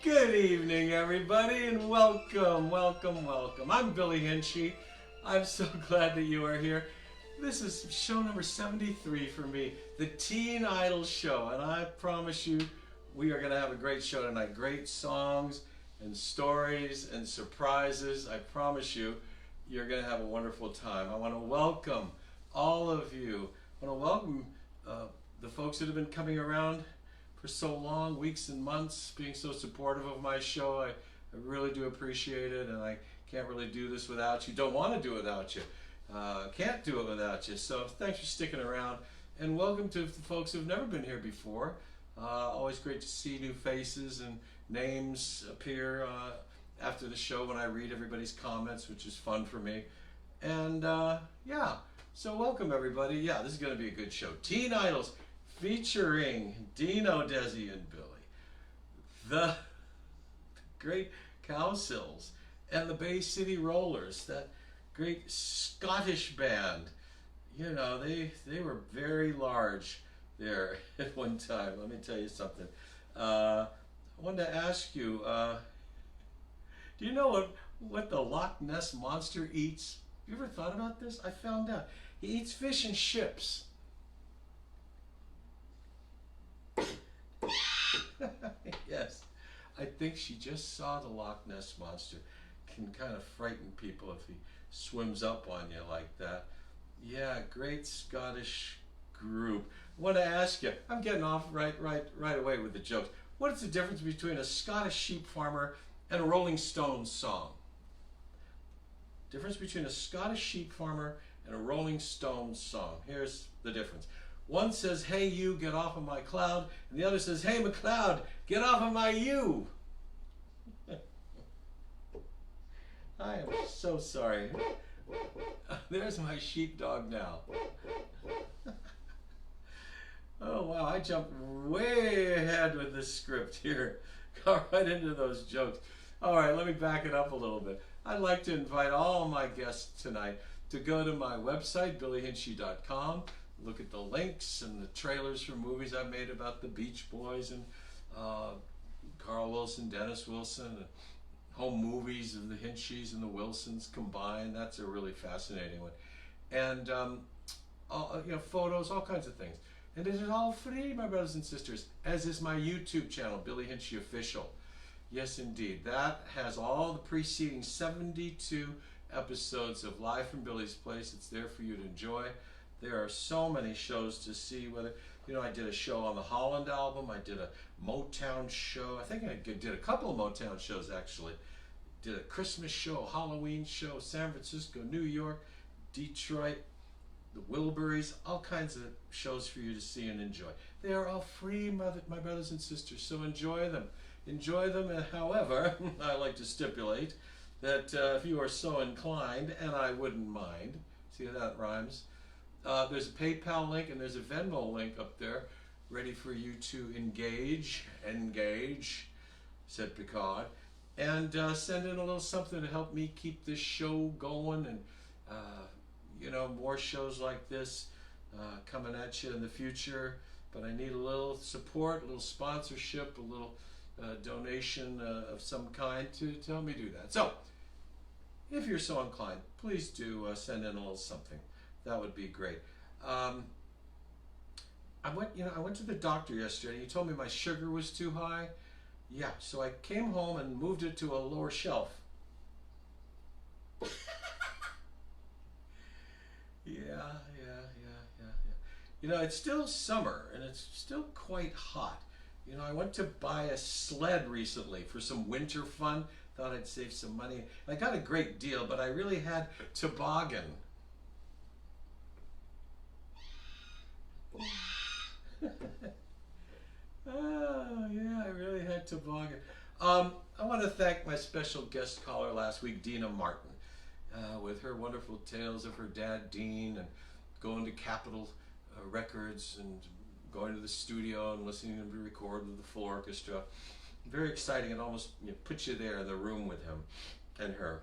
Good evening, everybody, and welcome, welcome, welcome. I'm Billy Hinsche. I'm so glad that you are here. This is show number 73 for me, the Teen Idol Show, and I promise you we are going to have a great show tonight. Great songs and stories and surprises. I promise you, you're going to have a wonderful time. I want to welcome all of you. I want to welcome the folks that have been coming around for so long, weeks and months, being so supportive of my show. I really do appreciate it, and I can't really do this without you. Don't want to do it without you. Can't do it without you. So thanks for sticking around, and welcome to the folks who've never been here before. Always great to see new faces and names appear after the show when I read everybody's comments, which is fun for me. And yeah, so welcome everybody. Yeah, this is going to be a good show. Teen Idols featuring Dino, DESI, and Billy, the great Cowsills, and the Bay City Rollers, that great Scottish band. You know, they were very large there at one time. Let me tell you something. I wanted to ask you, do you know what the Loch Ness Monster eats? You ever thought about this? I found out. He eats fish and chips. Yes, I think she just saw the Loch Ness Monster. Can kind of frighten people if he swims up on you like that. Yeah, great Scottish group. I want to ask you, I'm getting off right away with the jokes. What is the difference between a Scottish sheep farmer and a Rolling Stones song? Difference between a Scottish sheep farmer and a Rolling Stones song. Here's the difference. One says, "Hey you, get off of my cloud," and the other says, "Hey McLeod, get off of my you." I am so sorry. There's my sheepdog now. Oh wow, I jumped way ahead with this script here. Got right into those jokes. All right, let me back it up a little bit. I'd like to invite all my guests tonight to go to my website, billyhinsche.com. Look at the links and the trailers for movies I've made about the Beach Boys and Carl Wilson, Dennis Wilson, and home movies of the Hinsches and the Wilsons combined. That's a really fascinating one. And you know, photos, all kinds of things. And it is all free, my brothers and sisters, as is my YouTube channel, Billy Hinsche Official. Yes, indeed. That has all the preceding 72 episodes of Live from Billy's Place. It's there for you to enjoy. There are so many shows to see. Whether, you know, I did a show on the Holland album. I did a Motown show. I think I did a couple of Motown shows, actually. Did a Christmas show, Halloween show, San Francisco, New York, Detroit, the Wilburys, all kinds of shows for you to see and enjoy. They are all free, my brothers and sisters, so enjoy them. Enjoy them, and however, I like to stipulate that if you are so inclined, and I wouldn't mind, see how that rhymes, there's a PayPal link and there's a Venmo link up there ready for you to engage, said Picard, and send in a little something to help me keep this show going, and you know, more shows like this coming at you in the future. But I need a little support, a little sponsorship, a little donation of some kind to help me do that. So if you're so inclined, please do send in a little something. That would be great. I went to the doctor yesterday. He told me my sugar was too high. Yeah, so I came home and moved it to a lower shelf. Yeah. You know, it's still summer and it's still quite hot. You know, I went to buy a sled recently for some winter fun. Thought I'd save some money. I got a great deal, but I really had toboggan. Oh, yeah, I really had toboggan. I want to thank my special guest caller last week, Dina Martin, with her wonderful tales of her dad, Dean, and going to Capitol Records and going to the studio and listening to him record with the full orchestra. Very exciting. It almost puts you there in the room with him and her.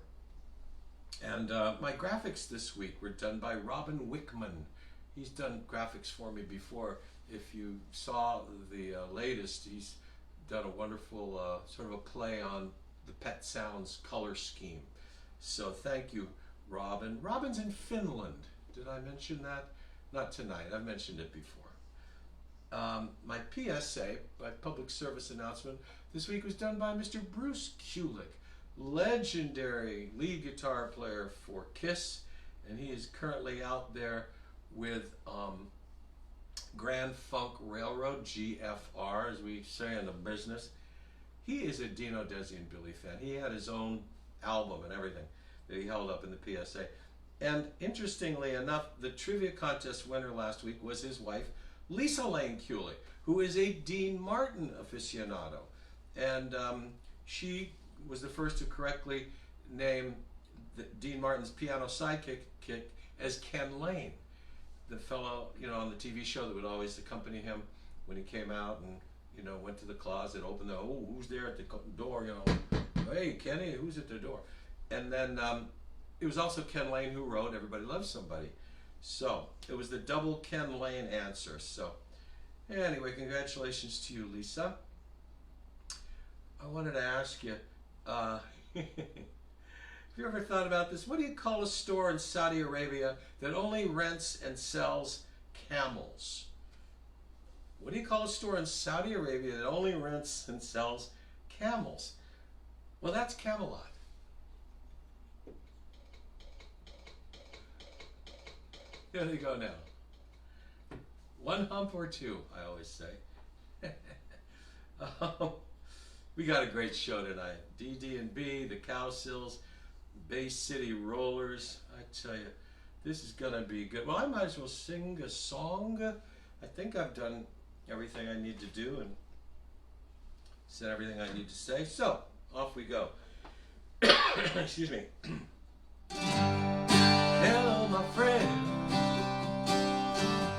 And my graphics this week were done by Robin Wickman. He's done graphics for me before. If you saw the latest, he's done a wonderful sort of a play on the Pet Sounds color scheme. So thank you, Robin. Robin's in Finland. Did I mention that? Not tonight. I've mentioned it before. My PSA, my public service announcement, this week was done by Mr. Bruce Kulick, legendary lead guitar player for Kiss, and he is currently out there with Grand Funk Railroad, GFR, as we say in the business. He is a Dino, DESI, and Billy fan. He had his own album and everything that he held up in the PSA. And interestingly enough, the trivia contest winner last week was his wife, Lisa Lane Kulick, who is a Dean Martin aficionado. And she was the first to correctly name Dean Martin's piano sidekick as Ken Lane, the fellow, you know, on the TV show that would always accompany him when he came out and, you know, went to the closet, opened the, oh, who's there at the door, you know, hey, Kenny, who's at the door? And then it was also Ken Lane who wrote Everybody Loves Somebody. So it was the double Ken Lane answer. So anyway, congratulations to you, Lisa. I wanted to ask you, have you ever thought about this? What do you call a store in Saudi Arabia that only rents and sells camels? What do you call a store in Saudi Arabia that only rents and sells camels? Well, that's Camelot. There you go now. One hump or two, I always say. We got a great show tonight. DD&B, the Cowsills, Bay City Rollers. I tell you, this is gonna be good. Well, I might as well sing a song. I think I've done everything I need to do and said everything I need to say. So, off we go. Excuse me. Hello, my friend.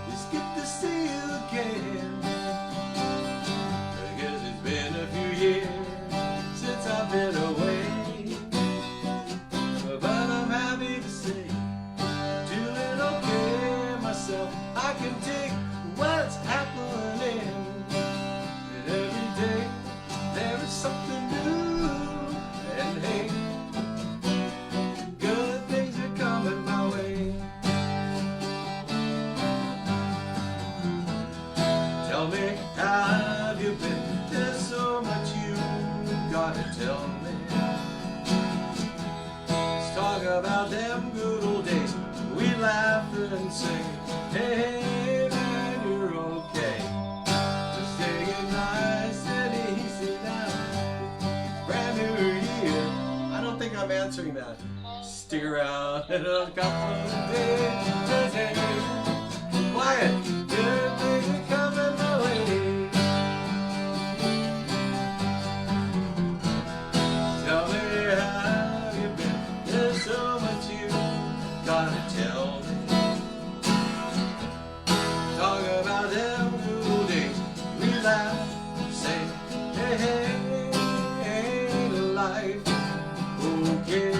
It's good to see you again. I guess it's been a few years since I've been away. But I'm happy to say, doing okay myself. I can take what's happening. And every day there is something new. And hey, good things are coming my way. Tell me, how have you been? There's so much you gotta tell me. Let's talk about them good old days. We laugh and sing. Hey, man, you're okay. Just take it nice and easy now. Brand new year. I don't think I'm answering that. Stick around in a couple of days. Hey, quiet. Good things are coming my way. Tell me, how you been? There's so much you gotta tell me. Talk about them good old days. We laugh, say, hey, hey, life, okay.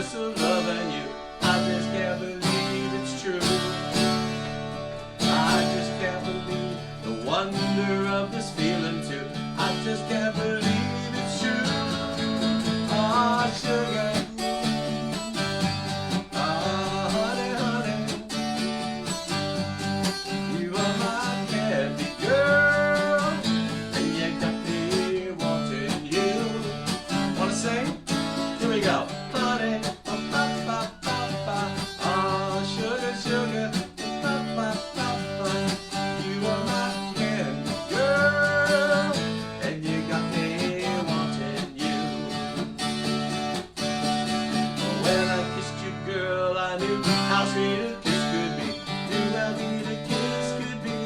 sureness of loving you. I just can't believe it's true. I just can't believe the wonder of this feeling too. I just can't believe it's true. Ah, sugar. Ah, honey, honey. You are my candy girl, and you got me wanting you. Wanna sing? Here we go. Honey, ba ba ba ba ba. Ah, sugar, sugar, ba ba ba ba. You are my candy girl, and you got me wanting you. When I kissed you, girl, I knew how sweet a kiss could be. Knew how sweet a kiss could be.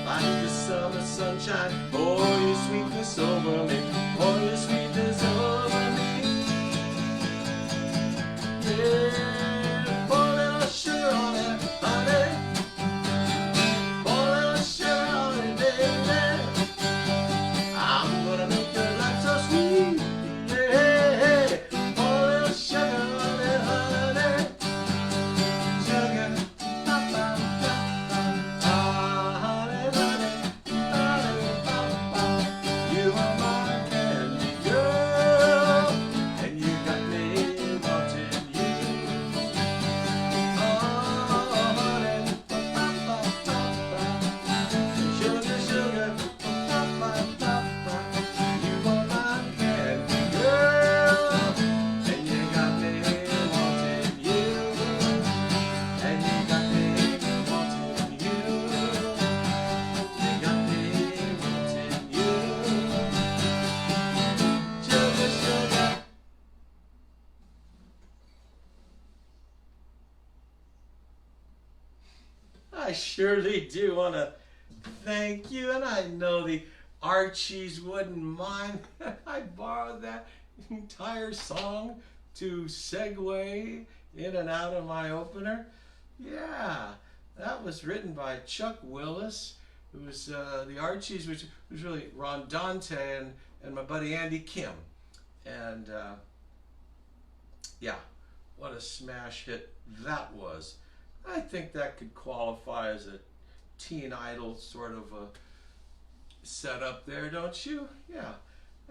Like the summer sunshine, pour your sweetness over me. Pour your sweetness over me. Yeah, pour a little sugar on it, honey. Pour a little sugar on it, baby. I'm gonna make your life so sweet. Yeah, pour a little sugar on it, honey. Sugar, ba ba ba ba. Ah, honey, honey, honey, ba ba. You are my candy girl, and you got me wanting you. Oh, honey, ba ba ba ba ba. Sugar, sugar, ba ba ba ba. You are my candy girl, and you got me wanting you. And you got me wanting you. You got me wanting you. Sugar, sugar. I surely do want to thank you, and I know the Archies wouldn't mind. I borrowed that entire song to segue in and out of my opener. Yeah, that was written by Chuck Willis, who's the Archies, which was really Ron Dante and my buddy Andy Kim. And yeah, what a smash hit that was. I think that could qualify as a teen idol sort of a setup there, don't you? Yeah,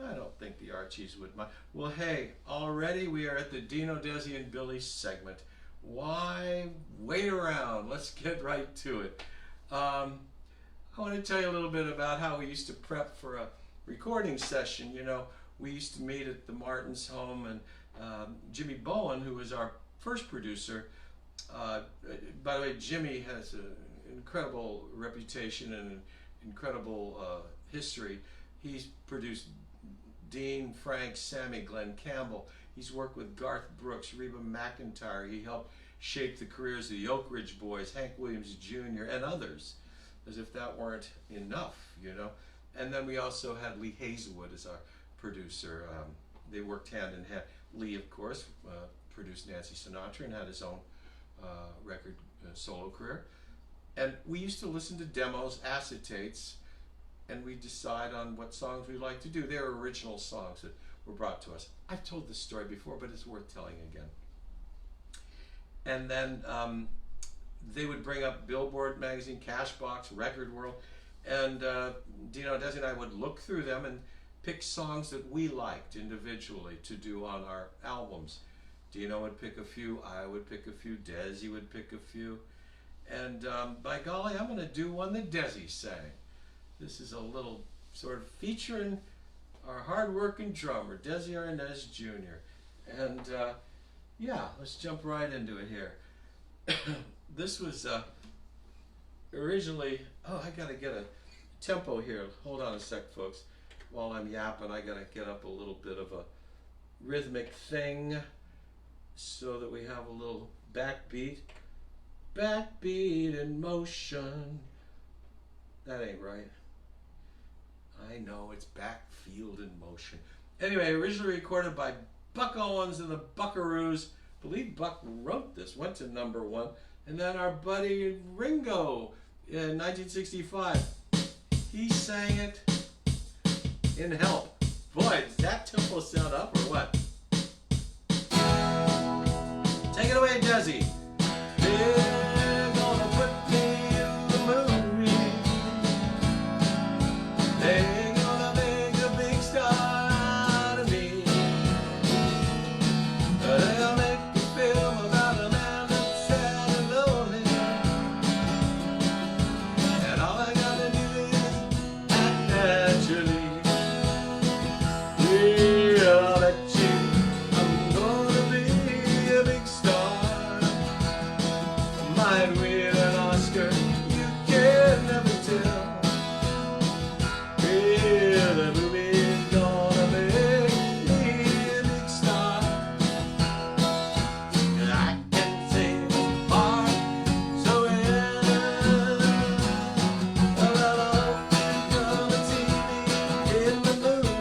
I don't think the Archies would mind. Well, hey, already we are at the Dino, Desi, and Billy segment. Why wait around? Let's get right to it. I want to tell you a little bit about how we used to prep for a recording session. You know, we used to meet at the Martins' home, and Jimmy Bowen, who was our first producer, by the way, Jimmy has an incredible reputation and an incredible history. He's produced Dean, Frank, Sammy, Glenn Campbell. He's worked with Garth Brooks, Reba McEntire. He helped shape the careers of the Oak Ridge Boys, Hank Williams Jr., and others, as if that weren't enough, you know. And then we also had Lee Hazelwood as our producer. They worked hand in hand. Lee, of course, produced Nancy Sinatra and had his own record solo career. And we used to listen to demos, acetates, and we decide on what songs we like to do. They're original songs that were brought to us. I've told this story before, but it's worth telling again. And then they would bring up Billboard magazine, Cashbox, Record World, and Dino, Desi, and I would look through them and pick songs that we liked individually to do on our albums. Dino would pick a few, I would pick a few, Desi would pick a few, and by golly, I'm going to do one that Desi sang. This is a little sort of featuring our hard-working drummer, Desi Arnaz Jr. And yeah, let's jump right into it here. This was originally, oh, I got to get a tempo here. Hold on a sec, folks. While I'm yapping, I got to get up a little bit of a rhythmic thing so that we have a little backbeat. Backbeat in motion. That ain't right. I know, it's backfield in motion. Anyway, originally recorded by Buck Owens and the Buckaroos. I believe Buck wrote this, went to #1. And then our buddy Ringo in 1965, he sang it in Help. Boy, does that tempo sound up or what? Desi. They're gonna put me in the movie. They're gonna make a big star out of me. They'll make a film about a man that's sad and lonely. And all I gotta do is act naturally. Yeah, I'll bet you I'm gonna be a big star. Might win an Oscar, you can never tell. Yeah, the movie's gonna make me a big star. And I can sing this part so well. Well, I'll always come and see me in the movie.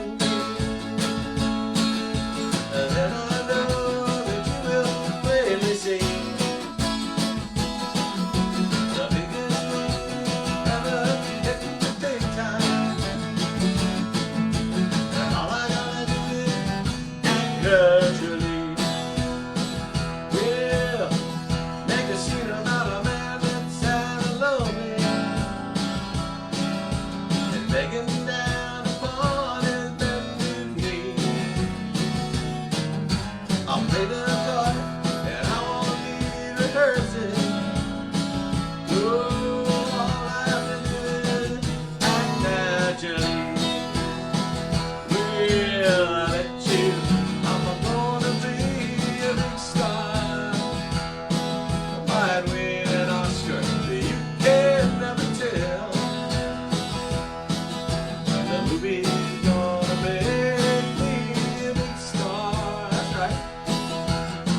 And then I know that you will plainly see the biggest movie ever hit the big time. And all I gotta do is act naturally. Well, make a scene about a man that's sad and lonely, and begging down upon his bended knee. I'll play the part, and I won't need rehearsing. Oh, all I have to do is act naturally. Well, I bet you I'm gonna be a big star. I might win an Oscar, you can never tell. The movie's gonna make me a big star. That's right.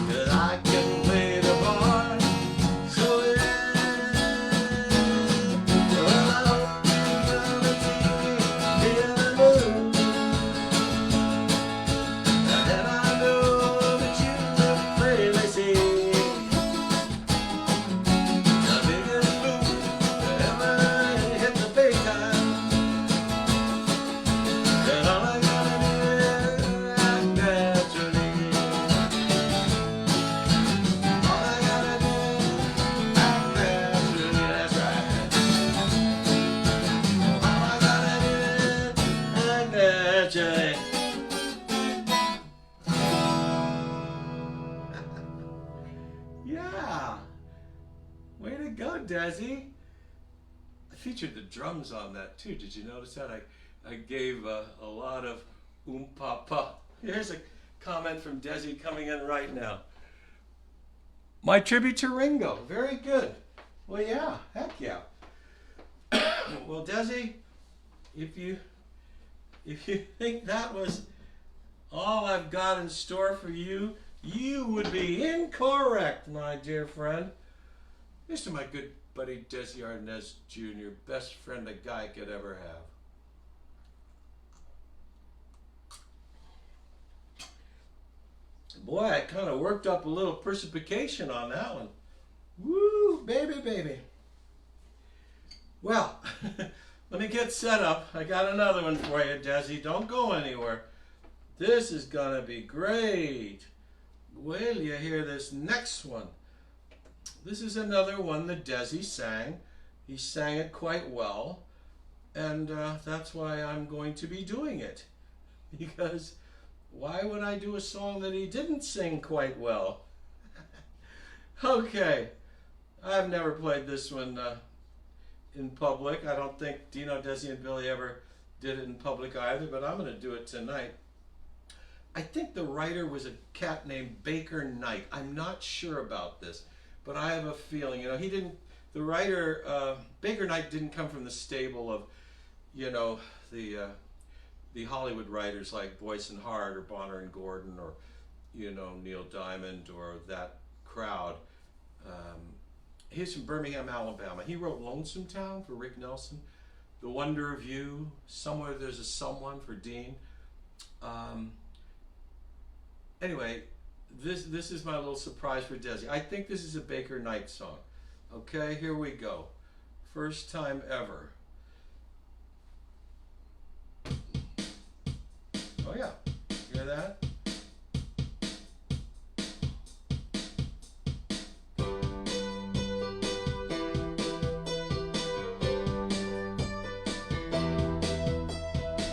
'Cause I can play the part so well. Well, I hope you come and see me in the movie. And then I know that you will plainly see the biggest movie that ever hit the big time. And all I gotta do is act naturally. All I gotta do is act naturally. That's right. All I gotta do is act naturally. Yeah. Way to go, Desi. I featured the drums on that too. Did you notice that? I gave a lot of pa. Here's a comment from Desi coming in right now. My tribute to Ringo. Very good. Well, yeah. Heck yeah. Well, Desi, if you think that was all I've got in store for you, you would be incorrect, my dear friend. This is my good buddy Lucie Arnaz Jr., best friend a guy could ever have. Boy, I kind of worked up a little precipitation on that one. Woo, baby. Well, let me get set up. I got another one for you, Desi. Don't go anywhere. This is gonna be great. Wait till you hear this next one. This is another one that Desi sang. He sang it quite well, and that's why I'm going to be doing it. Because why would I do a song that he didn't sing quite well? Okay, I've never played this one in public. I don't think Dino, Desi, and Billy ever did it in public either, but I'm going to do it tonight. I think the writer was a cat named Baker Knight. I'm not sure about this, but I have a feeling. You know, he didn't. The writer Baker Knight didn't come from the stable of, you know, the Hollywood writers like Boyce and Hart or Bonner and Gordon or, you know, Neil Diamond or that crowd. He's from Birmingham, Alabama. He wrote Lonesome Town for Rick Nelson, The Wonder of You, Somewhere There's a Someone for Dean. Anyway, this is my little surprise for Desi. I think this is a Baker Knight song. Okay, here we go. First time ever. Oh yeah, hear that?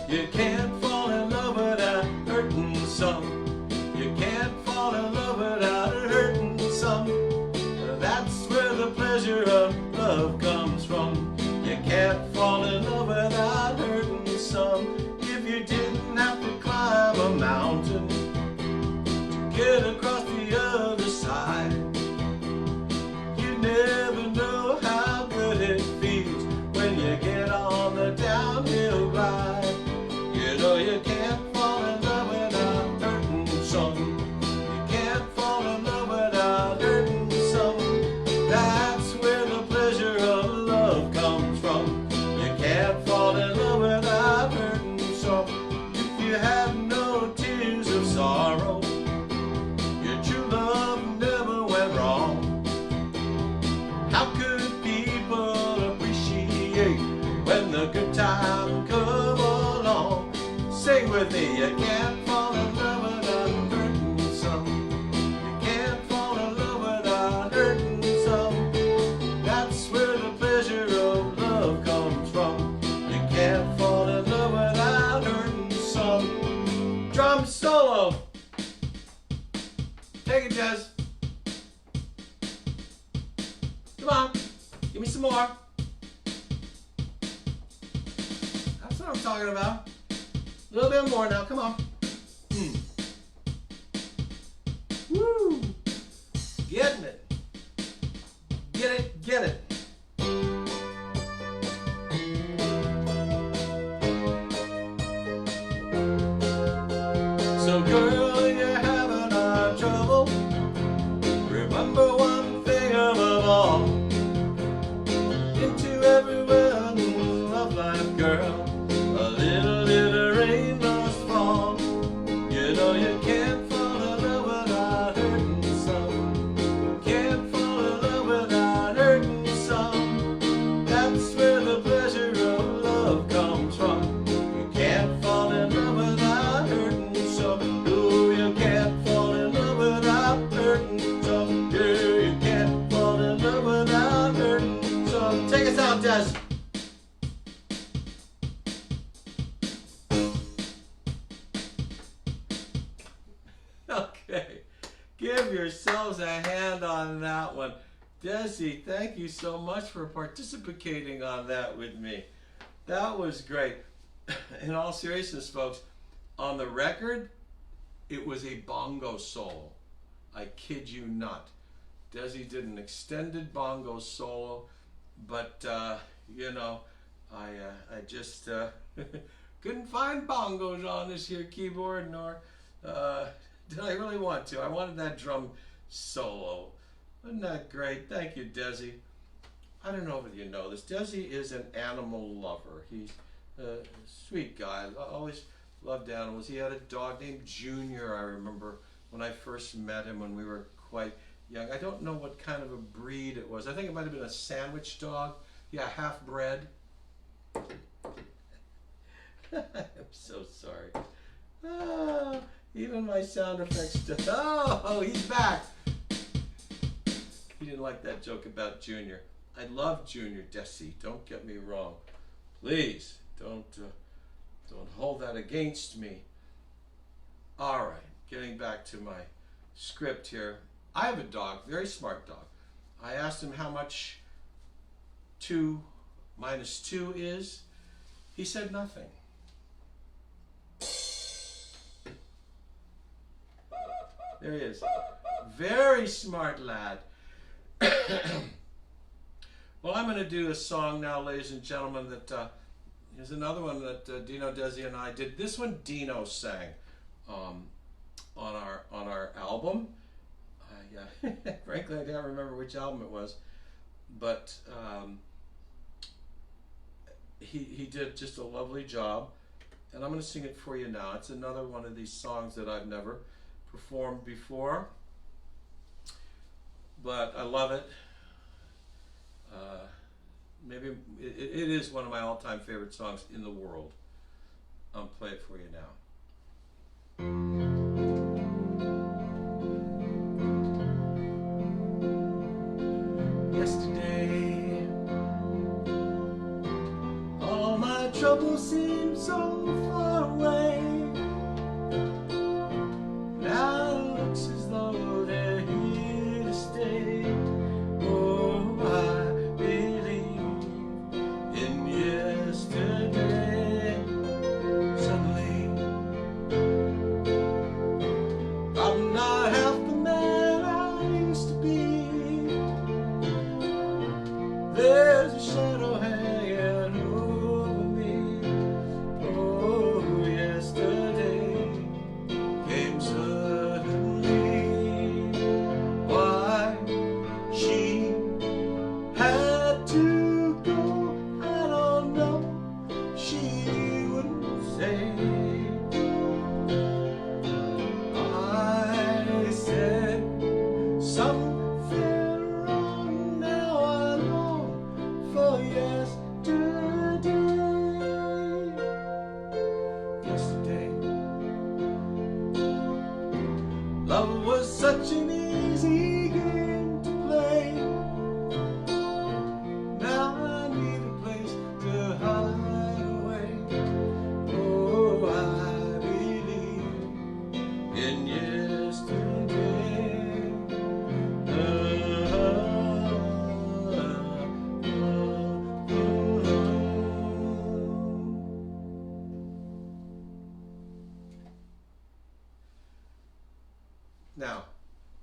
You can't fall in love without hurting some. You can't fall in love without hurting some. That's where the pleasure of love comes from. You can't fall in love without hurting some. If you didn't have to climb a mountain to get across the other side, you never know how good it feels when you get on the downhill glide. You know you can't fall in love without hurting some. You can't fall in love without hurting some. That's where the pleasure of love comes from. You can't fall in love without hurting some. If you have no tears of sorrow, your true love never went wrong. How could people appreciate when the good time come along? Sing with me, you can't fall in love without hurting some. You can't fall in love without hurting some. That's where the pleasure of love comes from. You can't fall in love without hurting some. Drum solo. Take it, Jazz. Come on, give me some more. That's what I'm talking about. A little bit more now, come on. Woo! Getting it. Get it, get it. So girl, you're having our trouble. Remember one thing above all. Into everyone's love life, girl, a little rain must fall. You know you can't fall in love without hurting some. Can't fall in love without hurting some. That's where the pleasure of love comes from. You can't fall in love without hurting some. No, you can't fall in love without hurting some. Girl, you can't fall in love without hurting some. Take us out, Jess. Okay, give yourselves a hand on that one. Desi, thank you so much for participating on that with me. That was great. In all seriousness, folks, on the record, it was a bongo solo. I kid you not. Desi did an extended bongo solo, but you know, I just couldn't find bongos on this here keyboard, nor did I really want to. I wanted that drum solo. Wasn't that great? Thank you, Desi. I don't know if you know this. Desi is an animal lover. He's a sweet guy. I always loved animals. He had a dog named Junior, I remember, when I first met him when we were quite young. I don't know what kind of a breed it was. I think it might have been a sandwich dog. Yeah, half bred. I'm so sorry. Ah, even my sound effects. Oh, he's back. He didn't like that joke about Junior. I love Junior, Desi. Don't get me wrong. Please, don't hold that against me. All right, getting back to my script here. I have a dog, very smart dog. I asked him how much 2 minus 2 is. He said nothing. There he is. Very smart lad. Well, I'm going to do a song now, ladies and gentlemen, that is another one that Dino, Desi, and I did. This one Dino sang on our album. Frankly, I can't remember which album it was, but he did just a lovely job, and I'm going to sing it for you now. It's another one of these songs that I've never performed before, but I love it. Maybe it is one of my all-time favorite songs in the world. I'll play it for you now. Yesterday, all my troubles seemed so far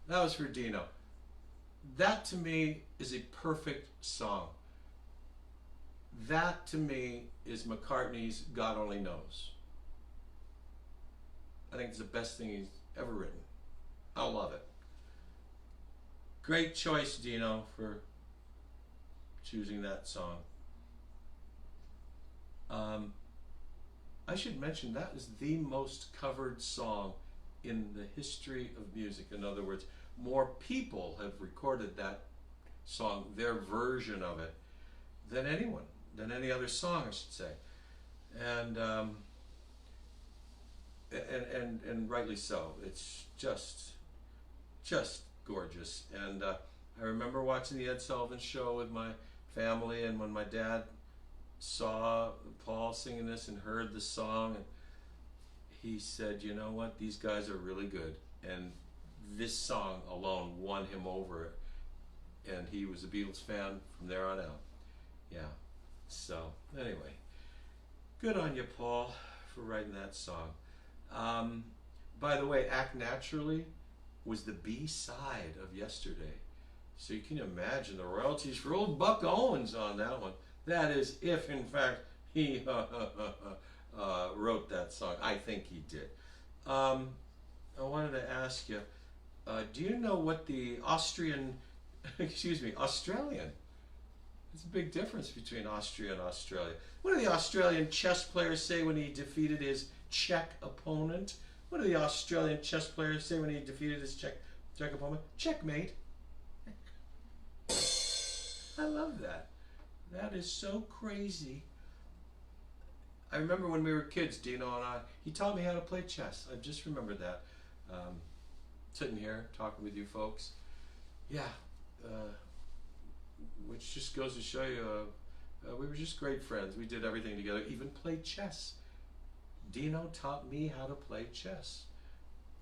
That was for Dino. That to me is a perfect song. That to me is McCartney's God Only Knows. I think it's the best thing he's ever written. I love it. Great choice, Dino, for choosing that song. I should mention that is the most covered song in the history of music. In other words, more people have recorded that song, their version of it, than anyone, than any other song, I should say. And rightly so. It's just gorgeous. And I remember watching the Ed Sullivan Show with my family, and when my dad saw Paul singing this and heard the song, and he said, you know what, these guys are really good, and this song alone won him over, and he was a Beatles fan from there on out. Yeah, so anyway, good on you, Paul, for writing that song. By the way, Act Naturally was the B-side of Yesterday, so you can imagine the royalties for old Buck Owens on that one. That is, if in fact he wrote that song. I think he did. I wanted to ask you, do you know what the Australian, it's a big difference between Austria and Australia. What did the Australian chess player say when he defeated his Czech opponent? What did the Australian chess player say when he defeated his Czech opponent? Checkmate. I love that. That is so crazy. I remember when we were kids, Dino and I, he taught me how to play chess. I just remembered that. Sitting here talking with you folks. Yeah, which just goes to show you, we were just great friends. We did everything together, even played chess. Dino taught me how to play chess.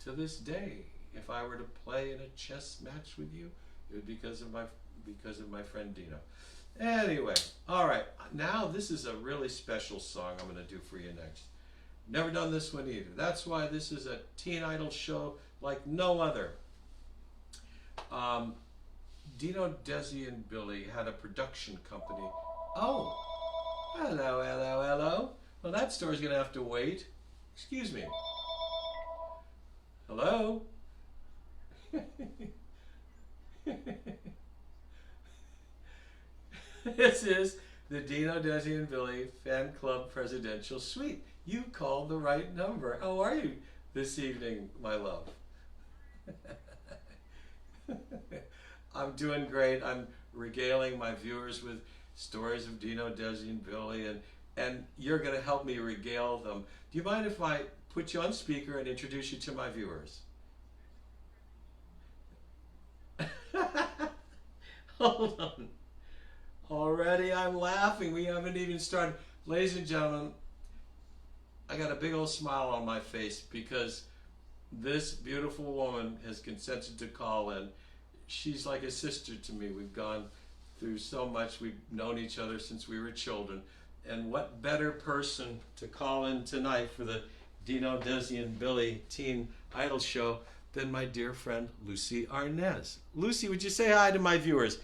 To this day, if I were to play in a chess match with you, it would be because of my friend Dino. Anyway, all right, now this is a really special song I'm going to do for you next. Never done this one either. That's why this is a teen idol show like no other. Dino, Desi, and Billy had a production company. Oh, hello, hello, hello. Well, that story's going to have to wait. Excuse me. Hello? This is the Dino, Desi, and Billy Fan Club Presidential Suite. You called the right number. How are you this evening, my love? I'm doing great. I'm regaling my viewers with stories of Dino, Desi, and Billy, and you're going to help me regale them. Do you mind if I put you on speaker and introduce you to my viewers? Hold on. Already I'm laughing. We haven't even started. Ladies and gentlemen, I got a big old smile on my face because this beautiful woman has consented to call in. She's like a sister to me. We've gone through so much. We've known each other since we were children. And what better person to call in tonight for the Dino, Desi, and Billy Teen Idol Show than my dear friend Lucie Arnaz. Lucie, would you say hi to my viewers?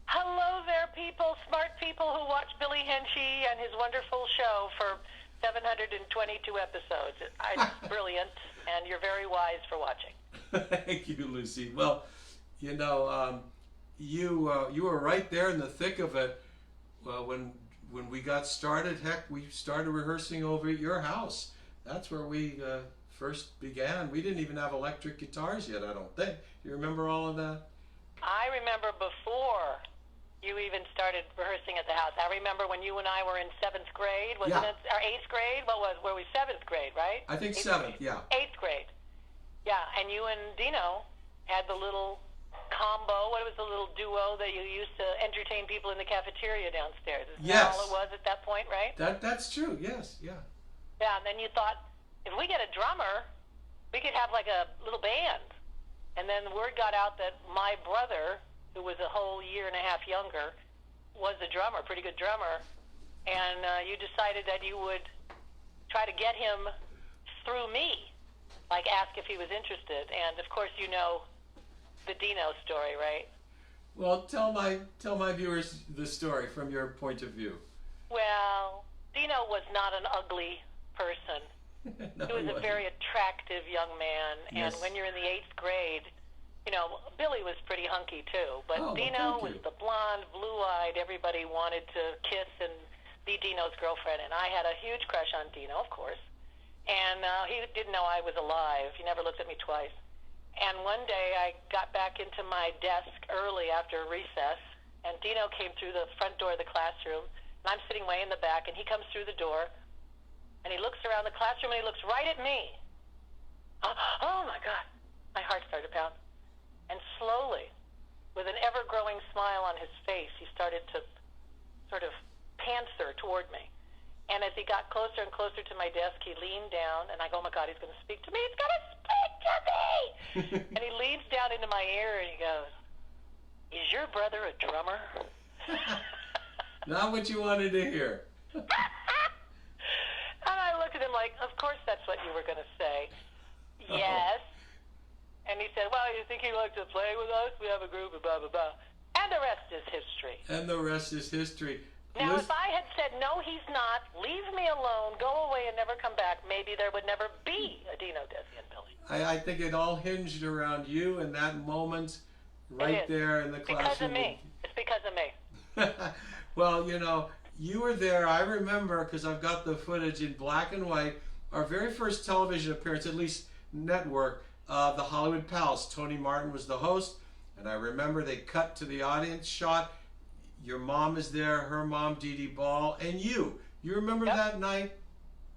Hello there, people, smart people who watch Billy Hinsche and his wonderful show for 722 episodes. It's brilliant, and you're very wise for watching. Thank you, Lucie. Well, you know, you were right there in the thick of it. When we got started, heck, we started rehearsing over at your house. That's where we first began. We didn't even have electric guitars yet, I don't think. Do you remember all of that? I remember before you even started rehearsing at the house. I remember when you and I were in 7th grade, wasn't it? Or 8th grade? Were we 7th grade, right? I think 7th, yeah. 8th grade. Yeah, and you and Dino had the little combo. What was the little duo that you used to entertain people in the cafeteria downstairs? Is that all it was at that point, right? That's true, yes, yeah. Yeah, and then you thought, if we get a drummer, we could have like a little band. And then the word got out that my brother, who was a whole year and a half younger, was a drummer, pretty good drummer. And you decided that you would try to get him through me, like ask if he was interested. And of course, you know, the Dino story, right? Well, tell my viewers the story from your point of view. Well, Dino was not an ugly person. No, He was a wasn't. very attractive young man, and Yes. when you're in the 8th grade, you know, Billy was pretty hunky too, but Oh, well, Dino thank was you. the blonde, blue-eyed, everybody wanted to kiss and be Dino's girlfriend, and I had a huge crush on Dino, of course, and he didn't know I was alive. He never looked at me twice. And one day I got back into my desk early after recess, and Dino came through the front door of the classroom, and I'm sitting way in the back, and he comes through the door, and he looks around the classroom, and he looks right at me. Oh my God. My heart started to pound. And slowly, with an ever-growing smile on his face, he started to sort of panther toward me. And as he got closer and closer to my desk, he leaned down, and I go, oh my God, he's going to speak to me. He's going to speak to me! And he leans down into my ear, and he goes, is your brother a drummer? Not what you wanted to hear. And I looked at him like, of course that's what you were going to say. Yes. And he said, well, you think he likes to play with us? We have a group of blah, blah, blah. And the rest is history. And the rest is history. Now, Listen- if I had said, no, he's not, leave me alone, go away and never come back, maybe there would never be a Dino, Desi, and Billy. I think it all hinged around you and that moment right is. there in the classroom. Because of me. It's because of me. Well, you know, you were there. I remember, because I've got the footage in black and white, our very first television appearance, at least network, the Hollywood Palace. Tony Martin was the host, and I remember they cut to the audience shot. Your mom is there, her mom, Dee Dee Ball, and you. You remember Yep. that night?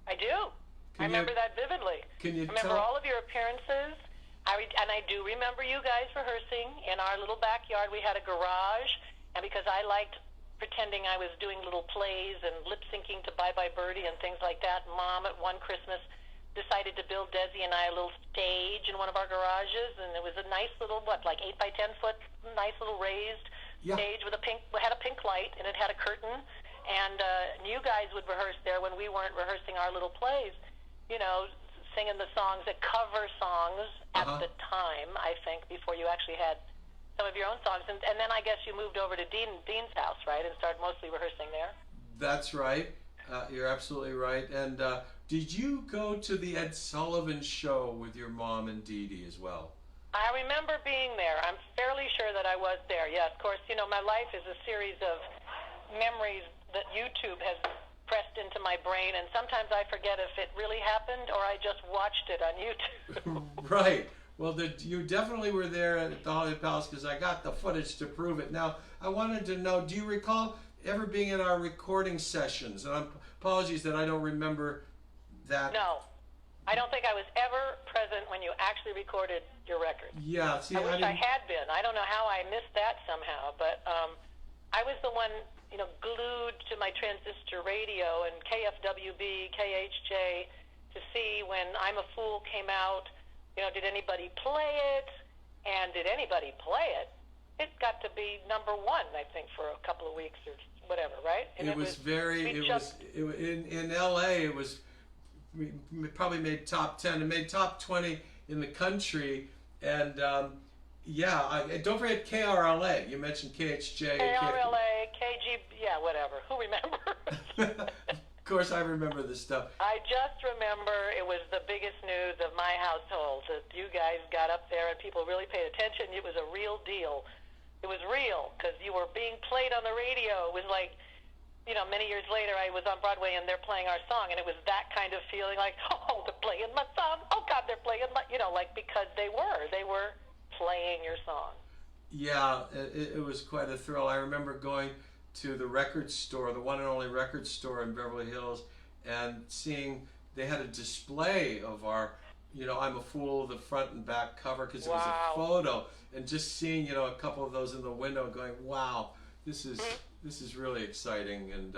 I do. I remember that vividly. Can you I remember tell? all of your appearances. And I do remember you guys rehearsing in our little backyard. We had a garage, and because I liked pretending I was doing little plays and lip-syncing to Bye Bye Birdie and things like that, Mom at one Christmas decided to build Desi and I a little stage in one of our garages, and it was a nice little, like 8 by 10 foot, nice little raised stage with had a pink light, and it had a curtain, and you guys would rehearse there when we weren't rehearsing our little plays, you know, singing the songs, the cover songs at the time, I think, before you actually had some of your own songs, and then I guess you moved over to Dean's house, right, and started mostly rehearsing there. That's right. You're absolutely right. And did you go to the Ed Sullivan show with your mom and Dee Dee as well? I remember being there. I'm fairly sure that I was there. Yeah, of course, you know, my life is a series of memories that YouTube has pressed into my brain, and sometimes I forget if it really happened or I just watched it on YouTube. Right. Well, you definitely were there at the Hollywood Palace, because I got the footage to prove it. Now, I wanted to know, do you recall ever being in our recording sessions? And apologies that I don't remember that. No. I don't think I was ever present when you actually recorded your record. Yeah. See, I wish I didn't- had been. I don't know how I missed that somehow, but I was the one, you know, glued to my transistor radio and KFWB, KHJ to see when I'm a Fool came out. You know, did anybody play it? And did anybody play it? It got to be #1, I think, for a couple of weeks or whatever, right? And in LA, it was probably made top 10. It made top 20 in the country. And don't forget KRLA. You mentioned KHJ. KRLA, KG, yeah, whatever. Who remembers? Of course, I remember this stuff. I just remember it was the biggest news of my household that you guys got up there and people really paid attention. It was a real deal. It was real because you were being played on the radio. It was like, you know, many years later I was on Broadway and they're playing our song, and it was that kind of feeling like, oh, they're playing my song. Oh, God, they're playing my, you know, like because they were playing your song. Yeah, it was quite a thrill. I remember going to the record store, the one and only record store in Beverly Hills, and seeing they had a display of our, you know, I'm a Fool, the front and back cover, because it was a photo, and just seeing, you know, a couple of those in the window going, wow, this is really exciting. And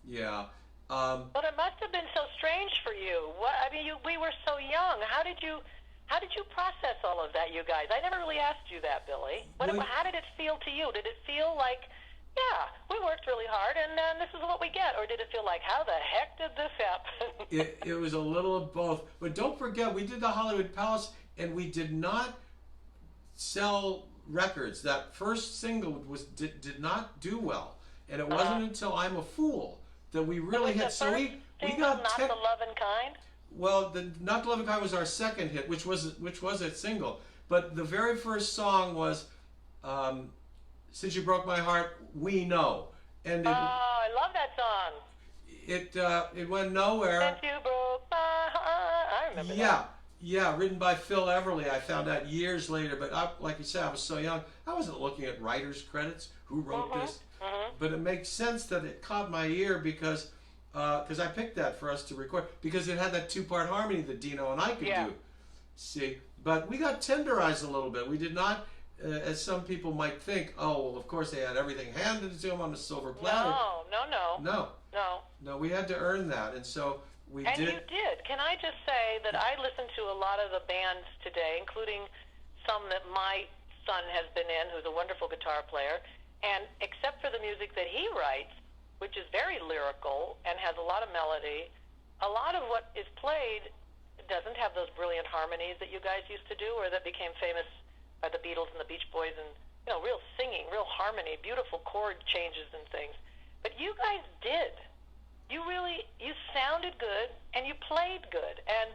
yeah. But it must have been so strange for you. We were so young. How did you process all of that, you guys? I never really asked you that, Billy. How did it feel to you? Did it feel like, yeah, we worked really hard, and this is what we get? Or did it feel like, how the heck did this happen? It was a little of both. But don't forget, we did the Hollywood Palace, and we did not sell records. That first single did not do well, and it wasn't until I'm a Fool that we really hit. So we got Not the Lovin' Kind. well, the Not the Loving Kind was our second hit, which was a single. But the very first song was Since You Broke My Heart, We Know. And I love that song. It went nowhere. Since you broke my heart. I remember that. Yeah, written by Phil Everly. I found out years later, but like you said, I was so young. I wasn't looking at writers' credits, who wrote this. But it makes sense that it caught my ear because I picked that for us to record because it had that two-part harmony that Dino and I could do. See, but we got tenderized a little bit. We did not, as some people might think, oh, well, of course they had everything handed to them on a silver platter. No, we had to earn that, and so we did. And you did. Can I just say that I listen to a lot of the bands today, including some that my son has been in, who's a wonderful guitar player, and except for the music that he writes, which is very lyrical and has a lot of melody, a lot of what is played doesn't have those brilliant harmonies that you guys used to do or that became famous by the Beatles and the Beach Boys and, you know, real singing, real harmony, beautiful chord changes and things. But you guys did. You sounded good and you played good and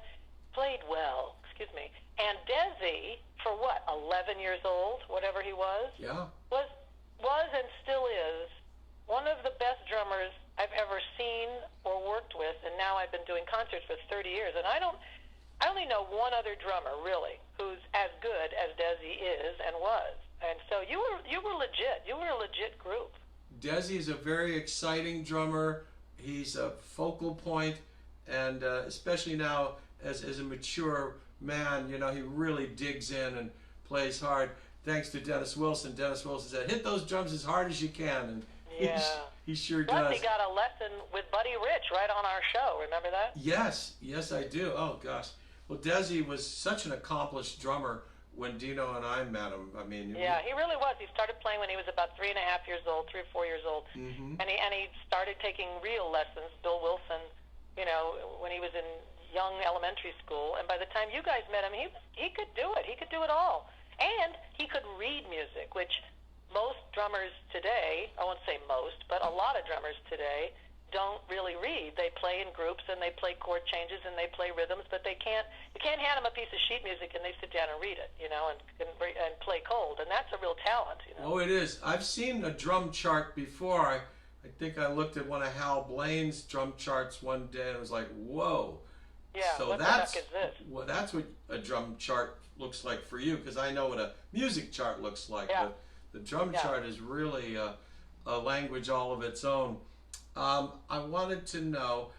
played well, excuse me. And DESI, for what, 11 years old, whatever he was? Yeah. Was and still is one of the best drummers I've ever seen or worked with, and now I've been doing concerts for 30 years, and I only know one other drummer, really, who's as good as DESI is and was. And so you were legit. You were a legit group. DESI is a very exciting drummer. He's a focal point, and especially now as a mature man, you know, he really digs in and plays hard. Thanks to Dennis Wilson. Dennis Wilson said, hit those drums as hard as you can, and he sure Plus, does. he got a lesson with Buddy Rich right on our show. Remember that? Yes, I do. Oh, gosh. Well, DESI was such an accomplished drummer when Dino and I met him. I mean, yeah, he really was. He started playing when he was about 3 or 4 years old, and he started taking real lessons. Bill Wilson, you know, when he was in young elementary school, and by the time you guys met him, he could do it. He could do it all, and he could read music, which most drummers today, I won't say most, but a lot of drummers today don't really read. They play in groups and they play chord changes and they play rhythms, but you can't hand them a piece of sheet music and they sit down and read it, you know, and play cold, and that's a real talent, you know. Oh, it is. I've seen a drum chart before. I think I looked at one of Hal Blaine's drum charts one day and I was like, whoa. Yeah, so what the heck is this? Well, that's what a drum chart looks like for you, because I know what a music chart looks like. Yeah. The drum chart is really a language all of its own. I wanted to know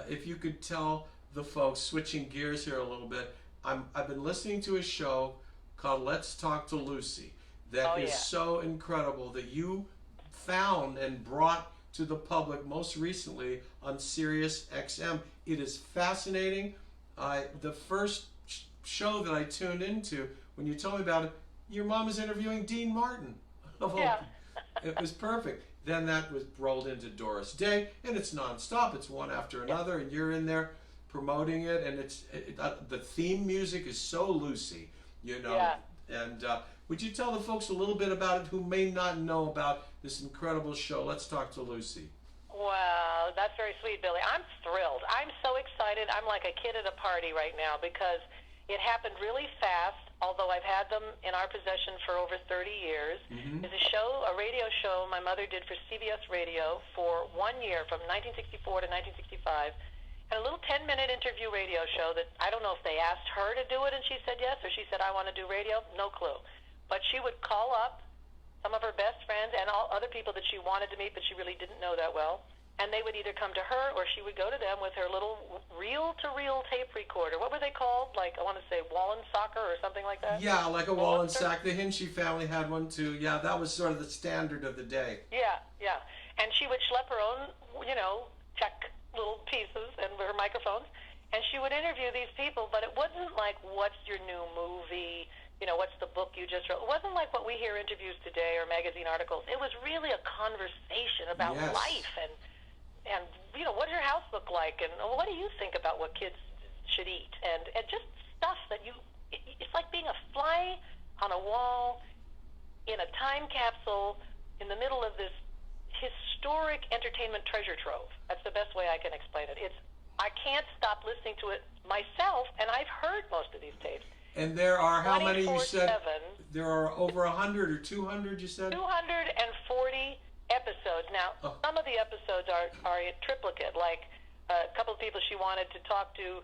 if you could tell the folks, switching gears here a little bit, I've been listening to a show called Let's Talk to Lucie that is so incredible that you found and brought to the public most recently on Sirius XM. It is fascinating. The first show that I tuned into, when you told me about it, your mom is interviewing Dean Martin. It was perfect. Then that was rolled into Doris Day, and it's nonstop. It's one after another, and you're in there promoting it, and the theme music is so Lucie, you know. Yeah. And would you tell the folks a little bit about it who may not know about this incredible show, Let's Talk to Lucie? Wow, that's very sweet, Billy. I'm thrilled. I'm so excited. I'm like a kid at a party right now because it happened really fast, although I've had them in our possession for over 30 years. It's a radio show my mother did for CBS Radio for 1 year, from 1964 to 1965, and a little 10-minute interview radio show that I don't know if they asked her to do it and she said yes, or she said, I want to do radio, no clue. But she would call up some of her best friends and all other people that she wanted to meet, but she really didn't know that well. And they would either come to her or she would go to them with her little reel-to-reel tape recorder. What were they called? Like, I want to say Wallensacker or something like that? Yeah, like a Wallensack. The Hinsche family had one too. Yeah, that was sort of the standard of the day. Yeah. And she would schlep her own, you know, check little pieces and her microphones. And she would interview these people, but it wasn't like, what's your new movie? You know, what's the book you just wrote? It wasn't like what we hear interviews today or magazine articles. It was really a conversation about life and you know, what does your house look like, and what do you think about what kids should eat, and just stuff that it's like being a fly on a wall in a time capsule in the middle of this historic entertainment treasure trove. That's the best way I can explain it. I can't stop listening to it myself, and I've heard most of these tapes. And there are how many you said? 24/7. There are over 100 or 200 you said? 240 episodes. Now, some of the episodes are a triplicate, like a couple of people she wanted to talk to.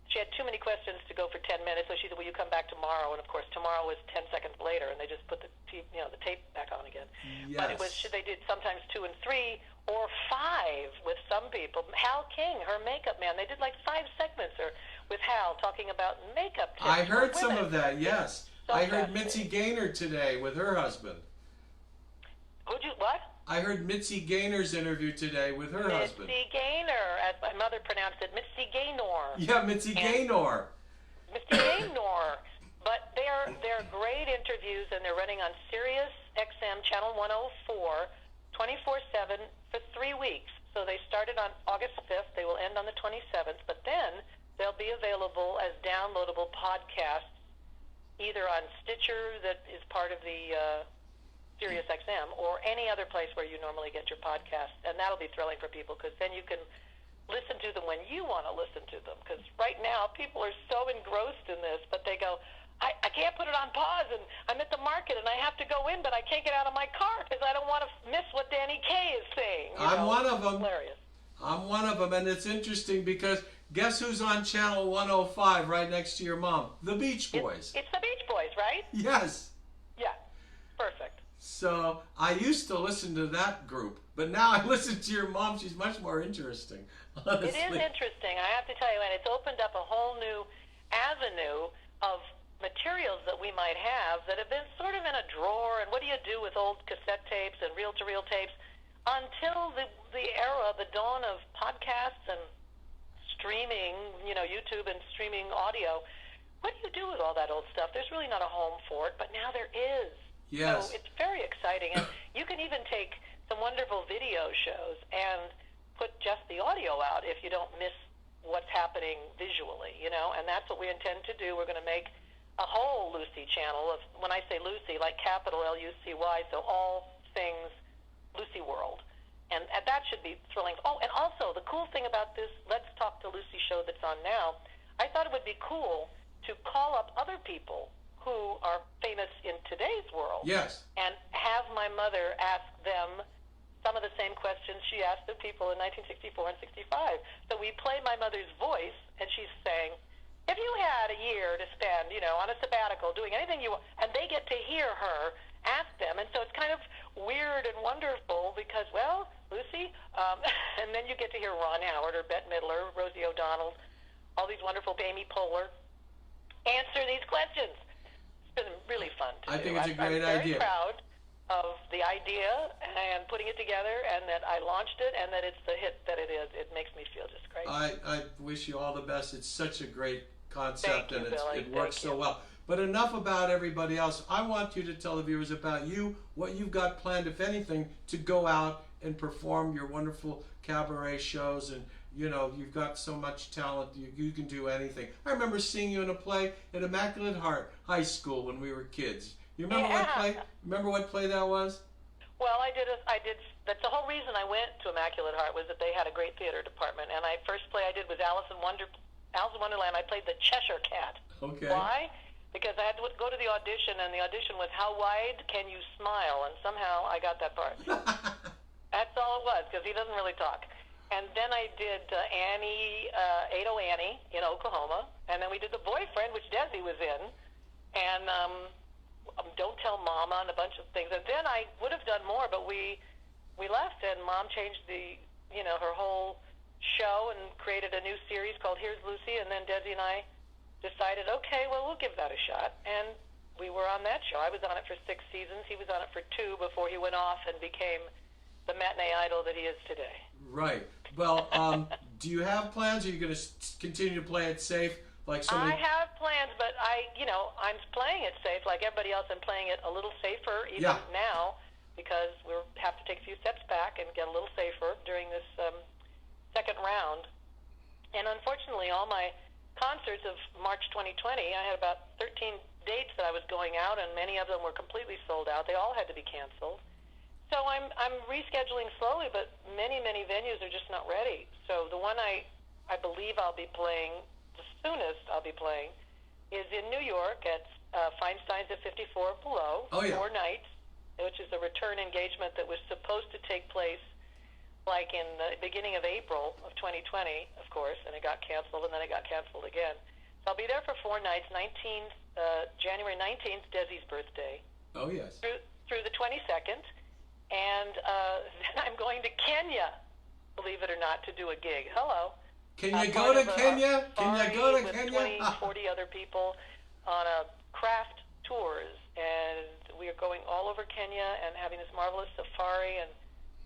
She had too many questions to go for 10 minutes, so she said, will you come back tomorrow? And, of course, tomorrow was 10 seconds later, and they just put the tape back on again. Yes. But it was, they did sometimes 2 and 3 or 5 with some people. Hal King, her makeup man, they did like 5 segments with Hal talking about makeup tips. I heard some of that, yes. So I heard Mitzi Gaynor today with her husband. What? I heard Mitzi Gaynor's interview today with her husband. Mitzi Gaynor, as my mother pronounced it, Mitzi Gaynor. Yeah, Mitzi Gaynor. Mitzi Gaynor. But they're great interviews, and they're running on Sirius XM Channel 104, 24/7 for 3 weeks. So they started on August 5th. They will end on the 27th. But then they'll be available as downloadable podcasts, either on Stitcher, that is part of the Sirius XM, or any other place where you normally get your podcasts. And that'll be thrilling for people, because then you can listen to them when you want to listen to them. Because right now, people are so engrossed in this, but they go, I can't put it on pause, and I'm at the market, and I have to go in, but I can't get out of my car because I don't want to miss what Danny Kaye is saying. I'm one of them. Hilarious. I'm one of them, and it's interesting because guess who's on Channel 105 right next to your mom? The Beach Boys. It's the Beach Boys, right? Yes. Yeah. Perfect. So I used to listen to that group, but now I listen to your mom. She's much more interesting, honestly. It is interesting, I have to tell you, and it's opened up a whole new avenue of materials that we might have that have been sort of in a drawer. And what do you do with old cassette tapes and reel-to-reel tapes? Until the era, the dawn of podcasts and streaming, YouTube and streaming audio, what do you do with all that old stuff? There's really not a home for it, but now there is. Yes. So it's very exciting. And you can even take some wonderful video shows and put just the audio out if you don't miss what's happening visually, and that's what we intend to do. We're going to make a whole Lucie channel of, when I say Lucie, like capital Lucy, so all things Lucie World. And that should be thrilling. Oh, and also, the cool thing about this Let's Talk to Lucie show that's on now, I thought it would be cool to call up other people who are famous in today's world. Yes. And have my mother ask them some of the same questions she asked the people in 1964 and 65. So we play my mother's voice, and she's saying, if you had a year to spend, on a sabbatical, doing anything you want, and they get to hear her ask them. And so it's kind of weird and wonderful because, well, Lucie, and then you get to hear Ron Howard or Bette Midler, Rosie O'Donnell, all these wonderful, Amy Poehler, answer these questions. It's been really fun to do. I think it's a great I'm idea. very proud of the idea and putting it together, and that I launched it, and that it's the hit that it is. It makes me feel just great. I wish you all the best. It's such a great concept, Thank you, and Billy. it works Thank so you. well. But enough about everybody else. I want you to tell the viewers about you, what you've got planned, if anything, to go out and perform your wonderful cabaret shows. And you've got so much talent. You can do anything. I remember seeing you in a play at Immaculate Heart High School when we were kids. You remember what play? Remember what play that was? Well, I did. That's the whole reason I went to Immaculate Heart, was that they had a great theater department. And first play I did was Alice in Wonderland. I played the Cheshire Cat. Okay. Why? Because I had to go to the audition, and the audition was, how wide can you smile? And somehow I got that part. That's all it was, because he doesn't really talk. And then I did Annie, 80 Annie in Oklahoma. And then we did The Boyfriend, which Desi was in. And Don't Tell Mama and a bunch of things. And then I would have done more, but we left, and Mom changed her whole show and created a new series called Here's Lucie. And then Desi and I decided, okay, well, we'll give that a shot. And we were on that show. I was on it for 6 seasons. He was on it for 2 before he went off and became the matinee idol that he is today. Right. Well, do you have plans? Are you going to continue to play it safe? Like so many... I have plans, but I'm playing it safe like everybody else. I'm playing it a little safer even now, because we have to take a few steps back and get a little safer during this second round. And unfortunately, all my concerts of March 2020, I had about 13 dates that I was going out, and many of them were completely sold out. They all had to be canceled. So I'm rescheduling slowly, but many venues are just not ready. So the one I believe I'll be playing, the soonest I'll be playing, is in New York at Feinstein's at 54 Below, Oh, yeah. 4 nights, which is a return engagement that was supposed to take place like in the beginning of April of 2020, of course, and it got canceled, and then it got canceled again. So I'll be there for 4 nights, January 19th, Desi's birthday, Oh, yes. through the 22nd, and then I'm going to Kenya, believe it or not, to do a gig. Hello. Can you go to Kenya? Can you go to with Kenya? 20, 40 other people on a craft tours, and we are going all over Kenya and having this marvelous safari and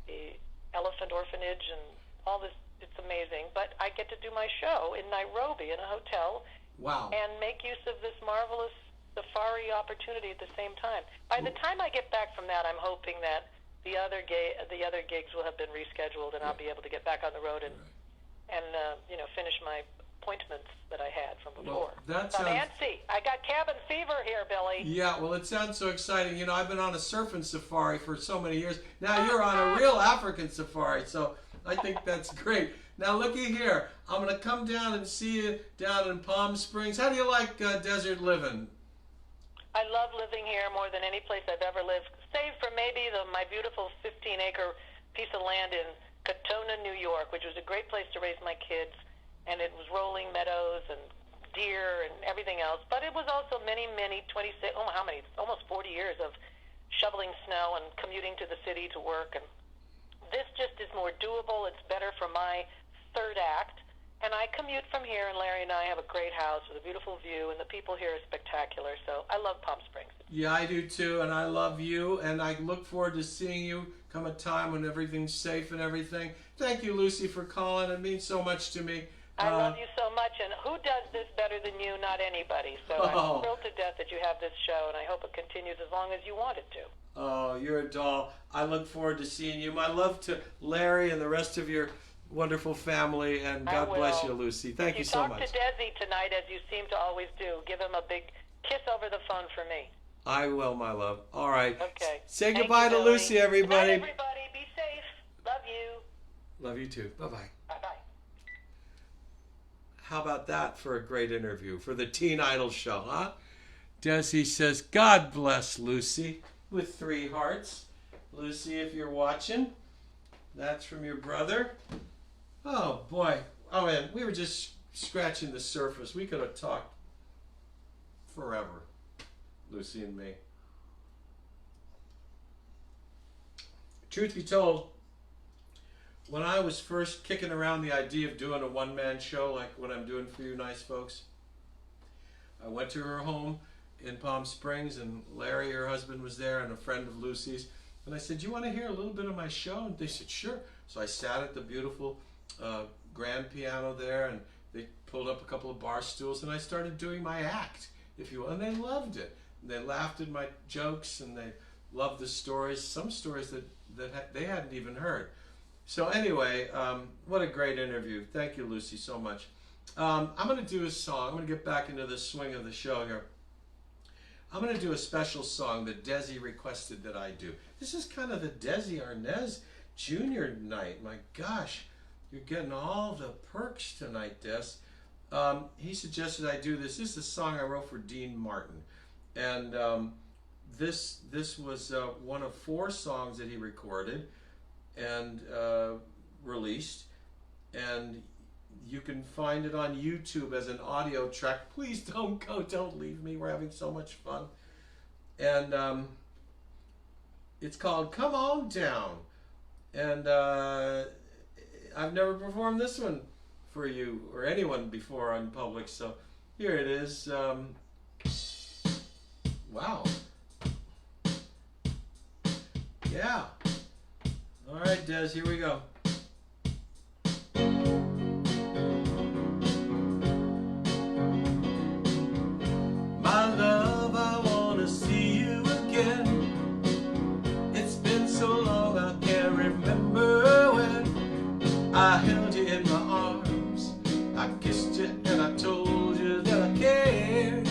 the elephant orphanage and all this. It's amazing. But I get to do my show in Nairobi in a hotel. Wow. And make use of this marvelous safari opportunity at the same time. By the time I get back from that, I'm hoping that the other gigs will have been rescheduled, and I'll be able to get back on the road and finish my appointments that I had from before. Well, that So sounds... Nancy, I got cabin fever here, Billy. Yeah, well, it sounds so exciting. You know, I've been on a surfing safari for so many years. Now you're on a real African safari, so I think that's great. Now, looky here. I'm going to come down and see you down in Palm Springs. How do you like desert living? I love living here more than any place I've ever lived, save for maybe my beautiful 15-acre piece of land in Katona, New York, which was a great place to raise my kids, and it was rolling meadows and deer and everything else. But it was also many, 26, almost 40 years of shoveling snow and commuting to the city to work. And this just is more doable. It's better for my third act. And I commute from here, and Larry and I have a great house with a beautiful view, and the people here are spectacular. So I love Palm Springs. Yeah, I do too, and I love you, and I look forward to seeing you come a time when everything's safe and everything. Thank you, Lucie, for calling. It means so much to me. I love you so much, and who does this better than you? Not anybody. So I'm thrilled to death that you have this show, and I hope it continues as long as you want it to. Oh, you're a doll. I look forward to seeing you. My love to Larry and the rest of your wonderful family, and God bless you, Lucie. Thank you so much. You talk to Desi tonight, as you seem to always do. Give him a big kiss over the phone for me. I will, my love. All right. Okay. Say goodbye to Lucie, everybody. Good night, everybody. Be safe. Love you. Love you too. Bye-bye. Bye-bye. How about that for a great interview for the Teen Idol show, huh? Desi says, God bless Lucie, with 3 hearts. Lucie, if you're watching, that's from your brother. Oh, boy. Oh, man, we were just scratching the surface. We could have talked forever, Lucie and me. Truth be told, when I was first kicking around the idea of doing a one-man show like what I'm doing for you nice folks, I went to her home in Palm Springs, and Larry, her husband, was there, and a friend of Lucie's. And I said, you want to hear a little bit of my show? And they said, sure. So I sat at the beautiful grand piano there, and they pulled up a couple of bar stools, and I started doing my act, if you will. And they loved it. And they laughed at my jokes, and they loved the stories, some stories that they hadn't even heard. So anyway, what a great interview. Thank you, Lucie, so much. I'm going to do a song. I'm going to get back into the swing of the show here. I'm going to do a special song that Desi requested that I do. This is kind of the Lucie Arnaz Jr. night. My gosh, you're getting all the perks tonight, Des. He suggested I do this. This is a song I wrote for Dean Martin. And this was one of 4 songs that he recorded and released, and you can find it on YouTube as an audio track. Please don't go, don't leave me. We're having so much fun. And it's called Come On Down. And I've never performed this one for you or anyone before in public, so here it is. Wow. Yeah. All right, Des, here we go. My love, I want to see you again. It's been so long I can't remember when I held you in my arms. I kissed you and I told you that I cared.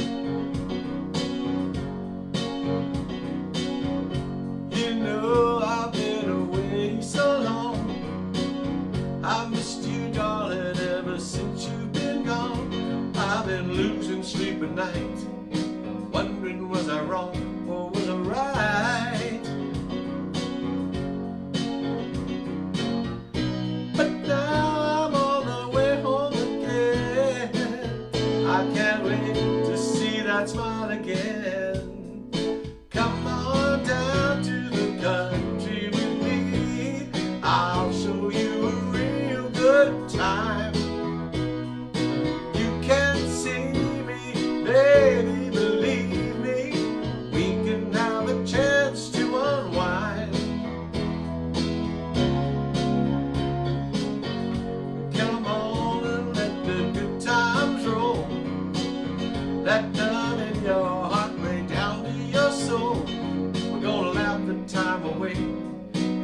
time away.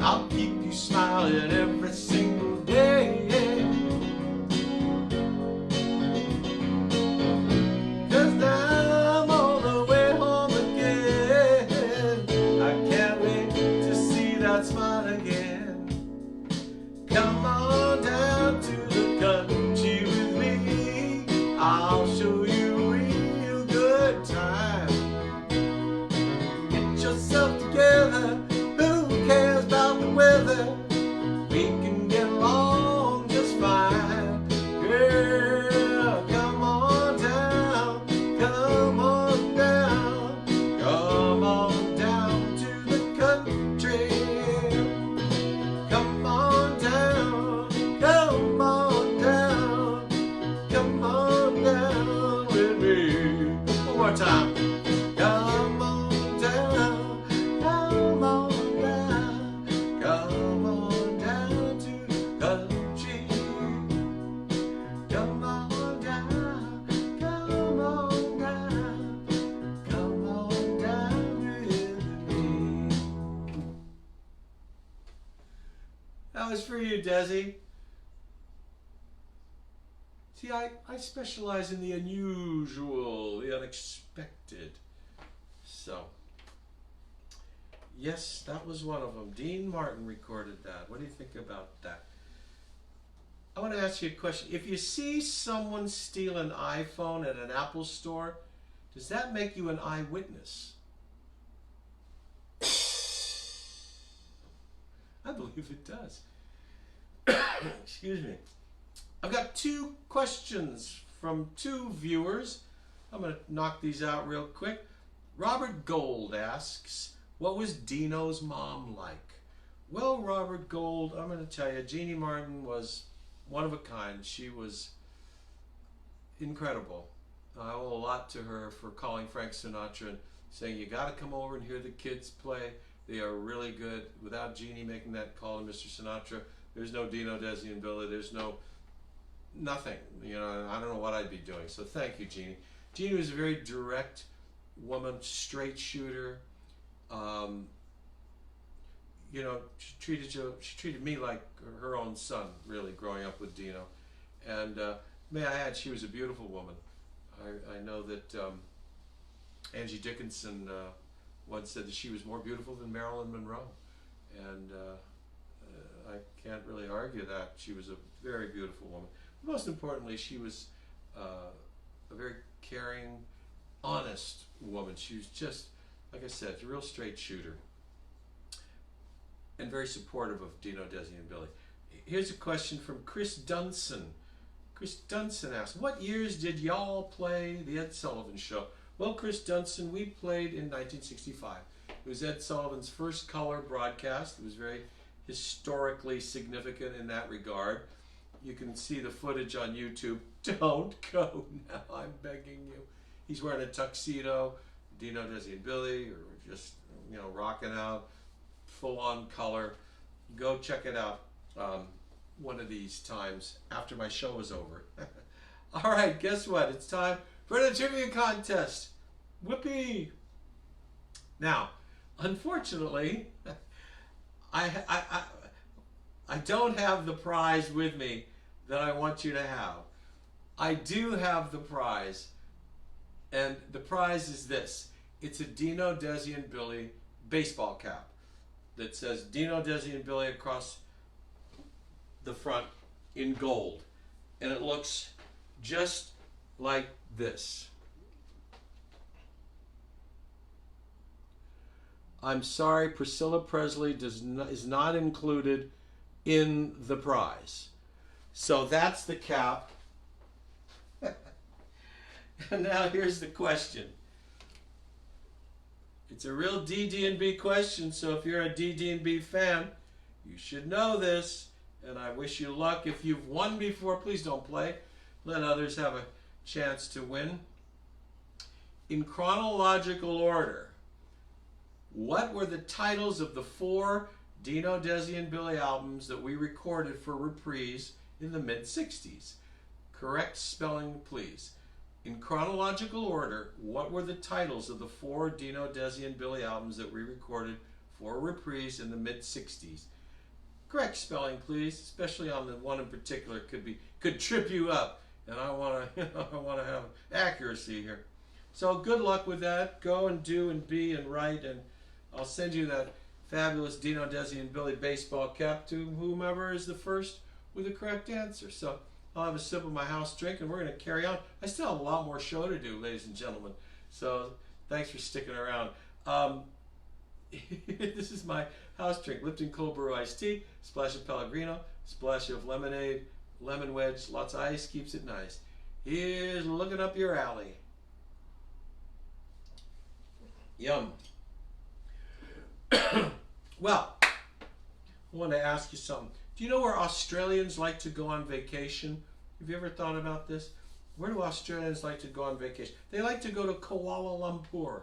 I'll keep you smiling every single day. 'Cause now I'm on the way home again. I can't wait to see that smile again. Come on down to the country with me. I'll show you a real good time. Get yourself together. Who cares about the weather? We can get along just fine. Girl, come on down. Come on down. Come on down to the country. Come on down. Come on down. Come on down with me. One more time. Come on down. Come on down. Come on down to the country. Come on down. Come on down. Come on down with me. That was for you, Desi. See, I specialize in the unusual, the unexpected. So, yes, that was one of them. Dean Martin recorded that. What do you think about that? I want to ask you a question. If you see someone steal an iPhone at an Apple store, does that make you an eyewitness? I believe it does. Excuse me. I've got 2 questions from 2 viewers. I'm going to knock these out real quick. Robert Gold asks, what was Dino's mom like? Well, Robert Gold, I'm going to tell you, Jeannie Martin was one of a kind. She was incredible. I owe a lot to her for calling Frank Sinatra and saying, you got to come over and hear the kids play. They are really good. Without Jeannie making that call to Mr. Sinatra, there's no Dino, Desi, and Billy. There's nothing. You know, I don't know what I'd be doing. So thank you, Jeannie. Jeannie was a very direct woman, straight shooter. You know, she treated me like her own son, really, growing up with Dino. And may I add, she was a beautiful woman. I know that Angie Dickinson once said that she was more beautiful than Marilyn Monroe. And I can't really argue that. She was a very beautiful woman. Most importantly, she was a very caring, honest woman. She was just, like I said, a real straight shooter. And very supportive of Dino, Desi, and Billy. Here's a question from Chris Dunson. Chris Dunson asks, what years did y'all play the Ed Sullivan Show? Well, Chris Dunson, we played in 1965. It was Ed Sullivan's first color broadcast. It was very historically significant in that regard. You can see the footage on YouTube. Don't go now, I'm begging you. He's wearing a tuxedo, Dino, Desi, and Billy, or just, you know, rocking out, full-on color. Go check it out one of these times after my show is over. All right, guess what? It's time for the trivia contest. Whoopee! Now, unfortunately, I don't have the prize with me that I want you to have. I do have the prize, and the prize is this. It's a Dino, Desi, and Billy baseball cap that says Dino, Desi, and Billy across the front in gold. And it looks just like this. I'm sorry, Priscilla Presley is not included in the prize. So that's the cap. And now here's the question. It's a real DD&B question, so if you're a DD&B fan, you should know this. And I wish you luck. If you've won before, please don't play. Let others have a chance to win. In chronological order, what were the titles of the 4 Dino, Desi, and Billy albums that we recorded for reprise in the mid-60s? Correct spelling, please. In chronological order, what were the titles of the 4 Dino, Desi, and Billy albums that we recorded for a reprise in the mid-60s. Correct spelling, please, especially on the one in particular could trip you up, and I want to I want to have accuracy here. So good luck with that. Go and do and be and write, and I'll send you that fabulous Dino, Desi, and Billy baseball cap to whomever is the first with the correct answer. So I'll have a sip of my house drink, and we're going to carry on. I still have a lot more show to do, ladies and gentlemen. So thanks for sticking around. This is my house drink: Lipton Cold Brew iced tea, splash of Pellegrino, splash of lemonade, lemon wedge, lots of ice, keeps it nice. Here's looking up your alley. Yum. Well, I want to ask you something. Do you know where Australians like to go on vacation? Have you ever thought about this? Where do Australians like to go on vacation? They like to go to Kuala Lumpur.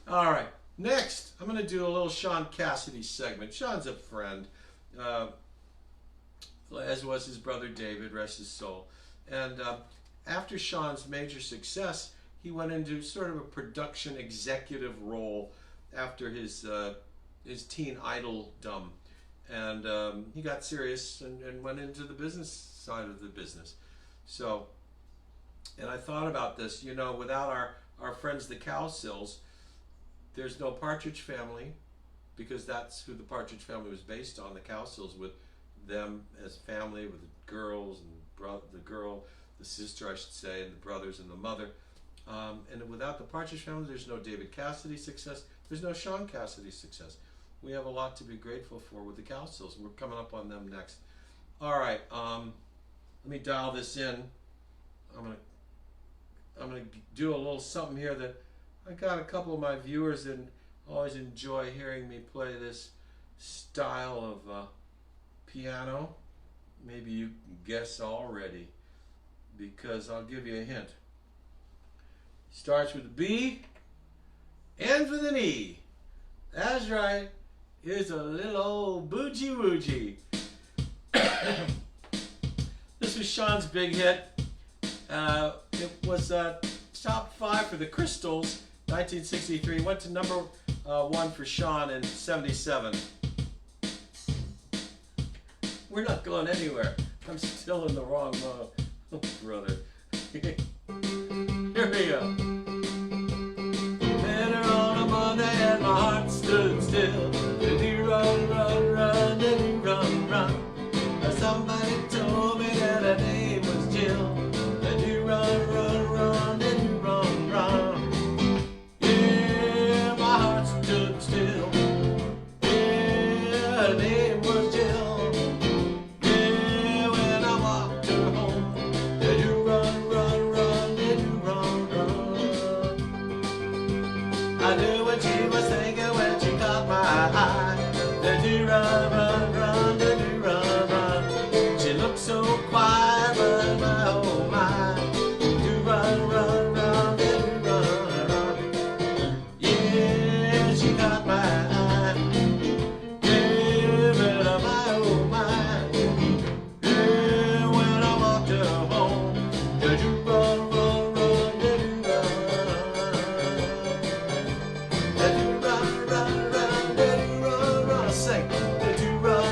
All right, next, I'm going to do a little Sean Cassidy segment. Sean's a friend, as was his brother David, rest his soul. And after Sean's major success, he went into sort of a production executive role after his teen idoldom. And he got serious and went into the business side of the business. So, and I thought about this, you know, without our friends the Cowsills, there's no Partridge Family, because that's who the Partridge Family was based on, the Cowsills, with them as family, with the girls and the sister, I should say, and the brothers and the mother. And without the Partridge Family, there's no David Cassidy success. There's no Sean Cassidy success. We have a lot to be grateful for with the Cowsills. We're coming up on them next. All right, let me dial this in. I'm gonna do a little something here that I got a couple of my viewers that always enjoy hearing me play this style of piano. Maybe you can guess already, because I'll give you a hint. Starts with a B, ends with an E. That's right. Here's a little old boogie woogie. This was Sean's big hit. It was top 5 for the Crystals, 1963. Went to number 1 for Sean in 77. We're not going anywhere. I'm still in the wrong mode. Oh, brother. Here we go. Later on a Monday and my heart stood still. Did you run, run, run, did you run, run? Somebody told me that her name was Jill. Did you run, run, run, did you run, run? Yeah, my heart stood still. Yeah, her name was Jill. Yeah, when I walked her home. Did you run, run, run, did you run, run? I knew what she was thinking when she caught my eye. Did you run, run, run, did you run, run? She looked so quiet, but my oh my. Did you run, run, run, did you run, run? Yeah, she caught my eye. Yeah, but my oh my. Yeah, when I walked her home. Did you run, run, run, did you run? Did you run, run, run, did you run, run? Sing. Did you run,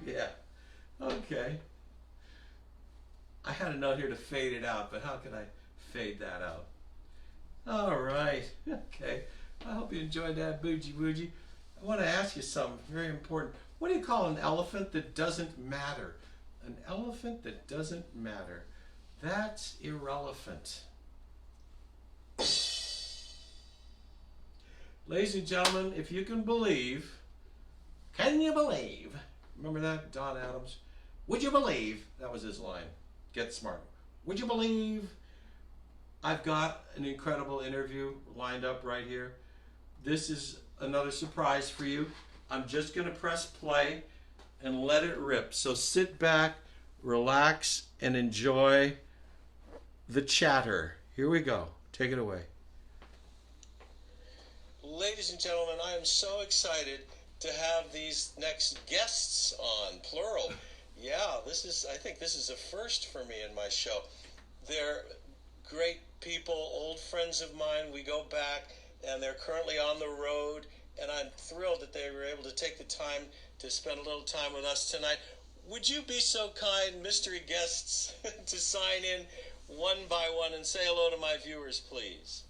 Yeah. Okay. I had a note here to fade it out, but how can I fade that out? All right. Okay. I hope you enjoyed that, Boogie Boogie. I want to ask you something very important. What do you call an elephant that doesn't matter? An elephant that doesn't matter. That's irrelevant. Ladies and gentlemen, if you can believe, can you believe? Remember that, Don Adams? Would you believe? That was his line. Get smart. Would you believe? I've got an incredible interview lined up right here. This is another surprise for you. I'm just going to press play and let it rip. So sit back, relax, and enjoy the chatter. Here we go. Take it away. Ladies and gentlemen, I am so excited to have these next guests on, plural. Yeah, I think this is a first for me in my show. They're great people, old friends of mine. We go back, and they're currently on the road, and I'm thrilled that they were able to take the time to spend a little time with us tonight. Would you be so kind, mystery guests, to sign in one by one and say hello to my viewers, please?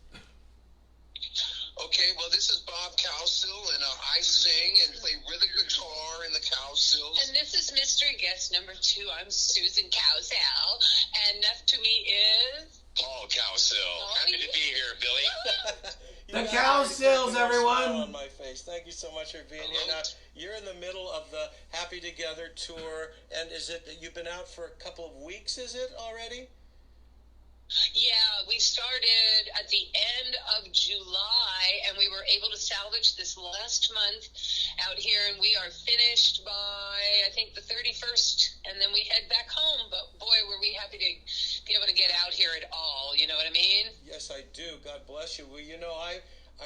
Okay, well, this is Bob Cowsill, and I sing and play rhythm guitar in the Cowsills. And this is mystery guest number 2. I'm Susan Cowsill, and next to me is... Paul Cowsill. Happy to be here, Billy. The Cowsills, everyone! On my face. Thank you so much for being here. Now, you're in the middle of the Happy Together tour, and is it that you've been out for a couple of weeks, is it, already? Yeah, we started at the end of July, and we were able to salvage this last month out here, and we are finished by, I think, the 31st, and then we head back home. But boy, were we happy to be able to get out here at all, you know what I mean? Yes, I do. God bless you. Well, you know, I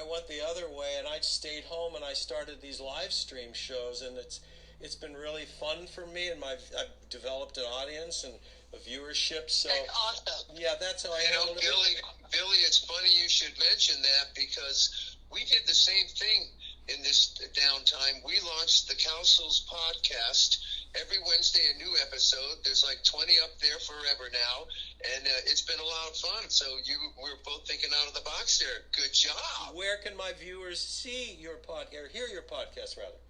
went the other way, and I stayed home, and I started these live stream shows, and it's been really fun for me, and I've developed an audience and a viewership. So that's awesome. Yeah, that's how I handle it. Billy, it's funny you should mention that, because we did the same thing in this downtime. We launched the Cowsills podcast. Every Wednesday, a new episode. There's like 20 up there forever now, and it's been a lot of fun. So we're both thinking out of the box there. Good job. Where can my viewers see your podcast, or hear your podcast, rather?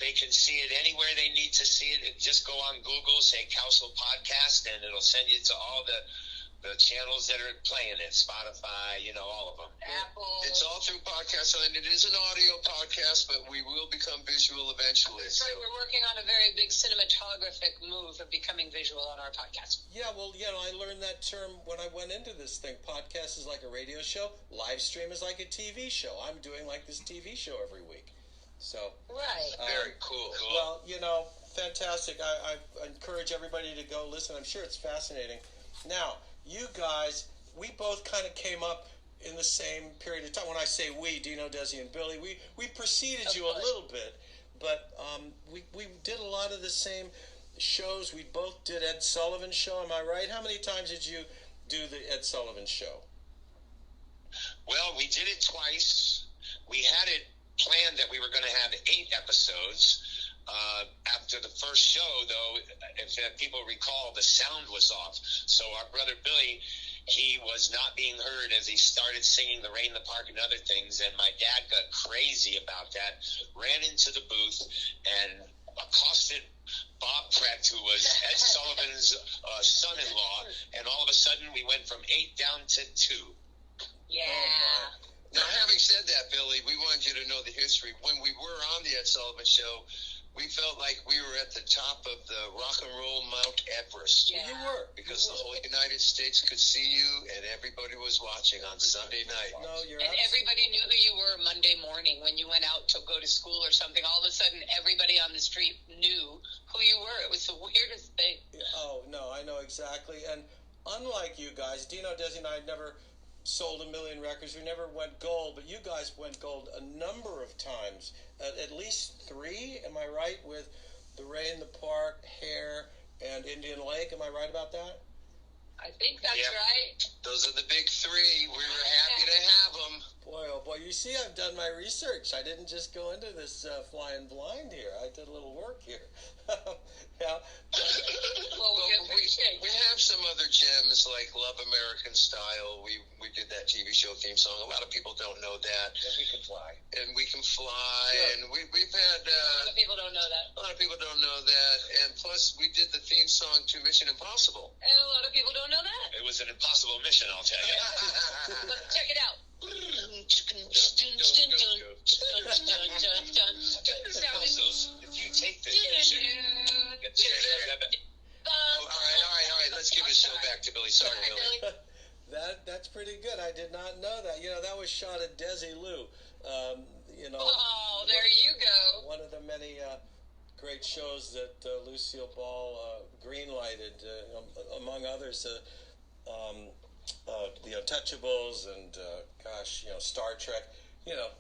They can see it anywhere they need to see it. Just go on Google, say Cowsill Podcast, and it'll send you to all the channels that are playing it. Spotify, all of them. Apple. It's all through podcast, and it is an audio podcast, but we will become visual eventually. That's right. We're working on a very big cinematographic move of becoming visual on our podcast. Yeah, well, I learned that term when I went into this thing. Podcast is like a radio show. Live stream is like a TV show. I'm doing like this TV show every week. So right. Very cool. Well, fantastic. I encourage everybody to go listen. I'm sure it's fascinating. Now, you guys, we both kind of came up in the same period of time. When I say we, Dino, DESI, and Billy, we preceded you a little bit, but we did a lot of the same shows. We both did Ed Sullivan's show. Am I right? How many times did you do the Ed Sullivan show? Well, we did it twice. We had it planned that we were going to have 8 episodes. After the first show, though, if people recall, the sound was off. So our brother Billy, he was not being heard as he started singing The Rain in the Park and other things. And my dad got crazy about that, ran into the booth and accosted Bob Precht, who was Ed Sullivan's son-in-law. And all of a sudden, we went from 8 down to 2. Yeah. Now, having said that, Billy, we wanted you to know the history. When we were on the Ed Sullivan Show, we felt like we were at the top of the rock and roll Mount Everest. Yeah. You were. Because the whole United States could see you, and everybody was watching on Sunday night. No, you're And everybody knew who you were Monday morning when you went out to go to school or something. All of a sudden, everybody on the street knew who you were. It was the weirdest thing. Oh, no, I know exactly. And unlike you guys, Dino, DESI, and I had never sold 1 million records. We never went gold, but you guys went gold a number of times, at least 3. Am I right? With The Rain, The Park, Hair, and Indian Lake. Am I right about that? I think that's right. Those are the big 3. We were happy to have them. Boy, oh boy, you see, I've done my research. I didn't just go into this flying blind here. I did a little work here. Yeah. Well, we have some other gems like Love American Style. We did that TV show theme song. A lot of people don't know that. And we can fly. And We Can Fly. Yeah. And we've had... a lot of people don't know that. a lot of people don't know that. And plus, we did the theme song to Mission Impossible. And a lot of people don't know that. It was an impossible mission, I'll tell you. But check it out. Cowsills, if you take this All right. Let's give the show back to Billy. Sorry, Billy. That's pretty good. I did not know that. You know, that was shot at DESI Lou. You know. Oh, there you go. One of the many great shows that Lucille Ball greenlighted, among others, The Untouchables and, Star Trek,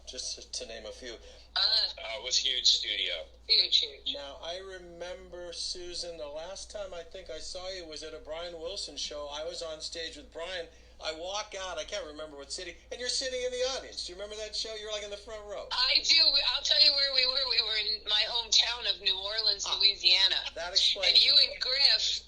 just to name a few. it was huge studio. Huge. Now, I remember, Susan, the last time I think I saw you was at a Brian Wilson show. I was on stage with Brian. I walk out, I can't remember what city, and you're sitting in the audience. Do you remember that show? You're like in the front row. I do. I'll tell you where we were. We were in my hometown of New Orleans, Louisiana. That explains And you and Griff,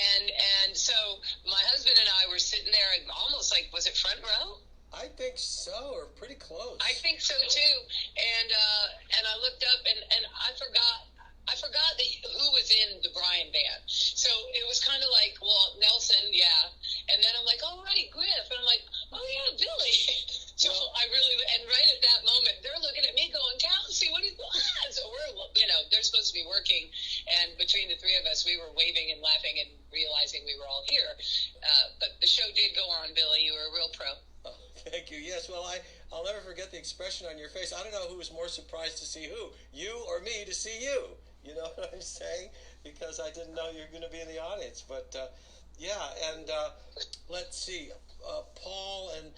and so my husband and I were sitting there, almost like, was it front row? I think so, or pretty close. I think so too. And I looked up and I forgot that who was in the Brian band. So it was kind of like, well, Nelson, yeah. And then I'm like, all right, Griff. And I'm like, oh yeah, Billy. So I really, and right at that moment, they're looking at me going, count and see what he's doing. So we're, they're supposed to be working. And between the 3 of us, we were waving and laughing and realizing we were all here. But the show did go on, Billy. You were a real pro. Oh, thank you. Yes, well, I'll never forget the expression on your face. I don't know who was more surprised to see who, you or me to see you. You know what I'm saying? Because I didn't know you were going to be in the audience. But, let's see. Paul and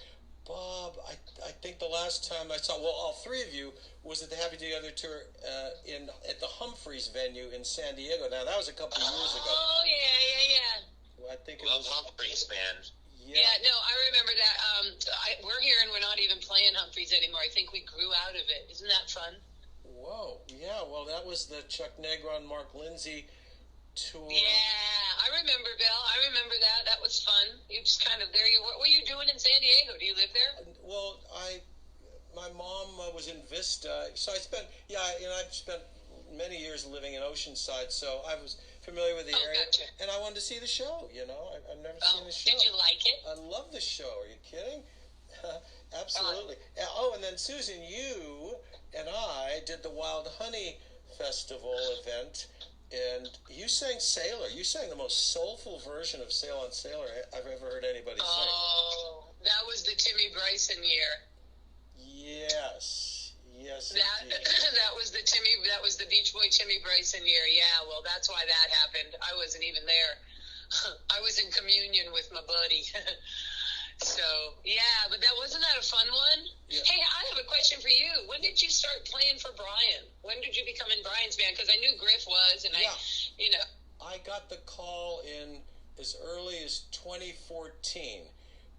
Bob, I think the last time I saw, all 3 of you was at the Happy Together tour at the Humphreys venue in San Diego. Now, that was a couple of years ago. Oh, yeah. I think it Love was Humphreys, man. Yeah, no, I remember that. We're here and we're not even playing Humphreys anymore. I think we grew out of it. Isn't that fun? Whoa, yeah, well, that was the Chuck Negron, Mark Lindsay tour. Yeah, I remember, Bill. I remember that. That was fun. You just kind of, what were you doing in San Diego? Do you live there? Well, my mom was in Vista, so I've spent many years living in Oceanside, so I was familiar with the area. Gotcha. And I wanted to see the show, I've never seen the show. Did you like it? I love the show. Are you kidding? Absolutely. And then Susan, you and I did the Wild Honey Festival event, and you sang Sailor. You sang the most soulful version of Sail on Sailor I've ever heard anybody sing. Oh, that was the Timmy Bryson year. Yes, indeed. That was the Beach Boy Timmy Bryson year. Yeah, well, that's why that happened. I wasn't even there. I was in communion with my buddy. So, yeah, but wasn't that a fun one? Yeah. Hey, I have a question for you. When did you start playing for Brian? When did you become in Brian's band? Because I knew Griff was, and I got the call in as early as 2014,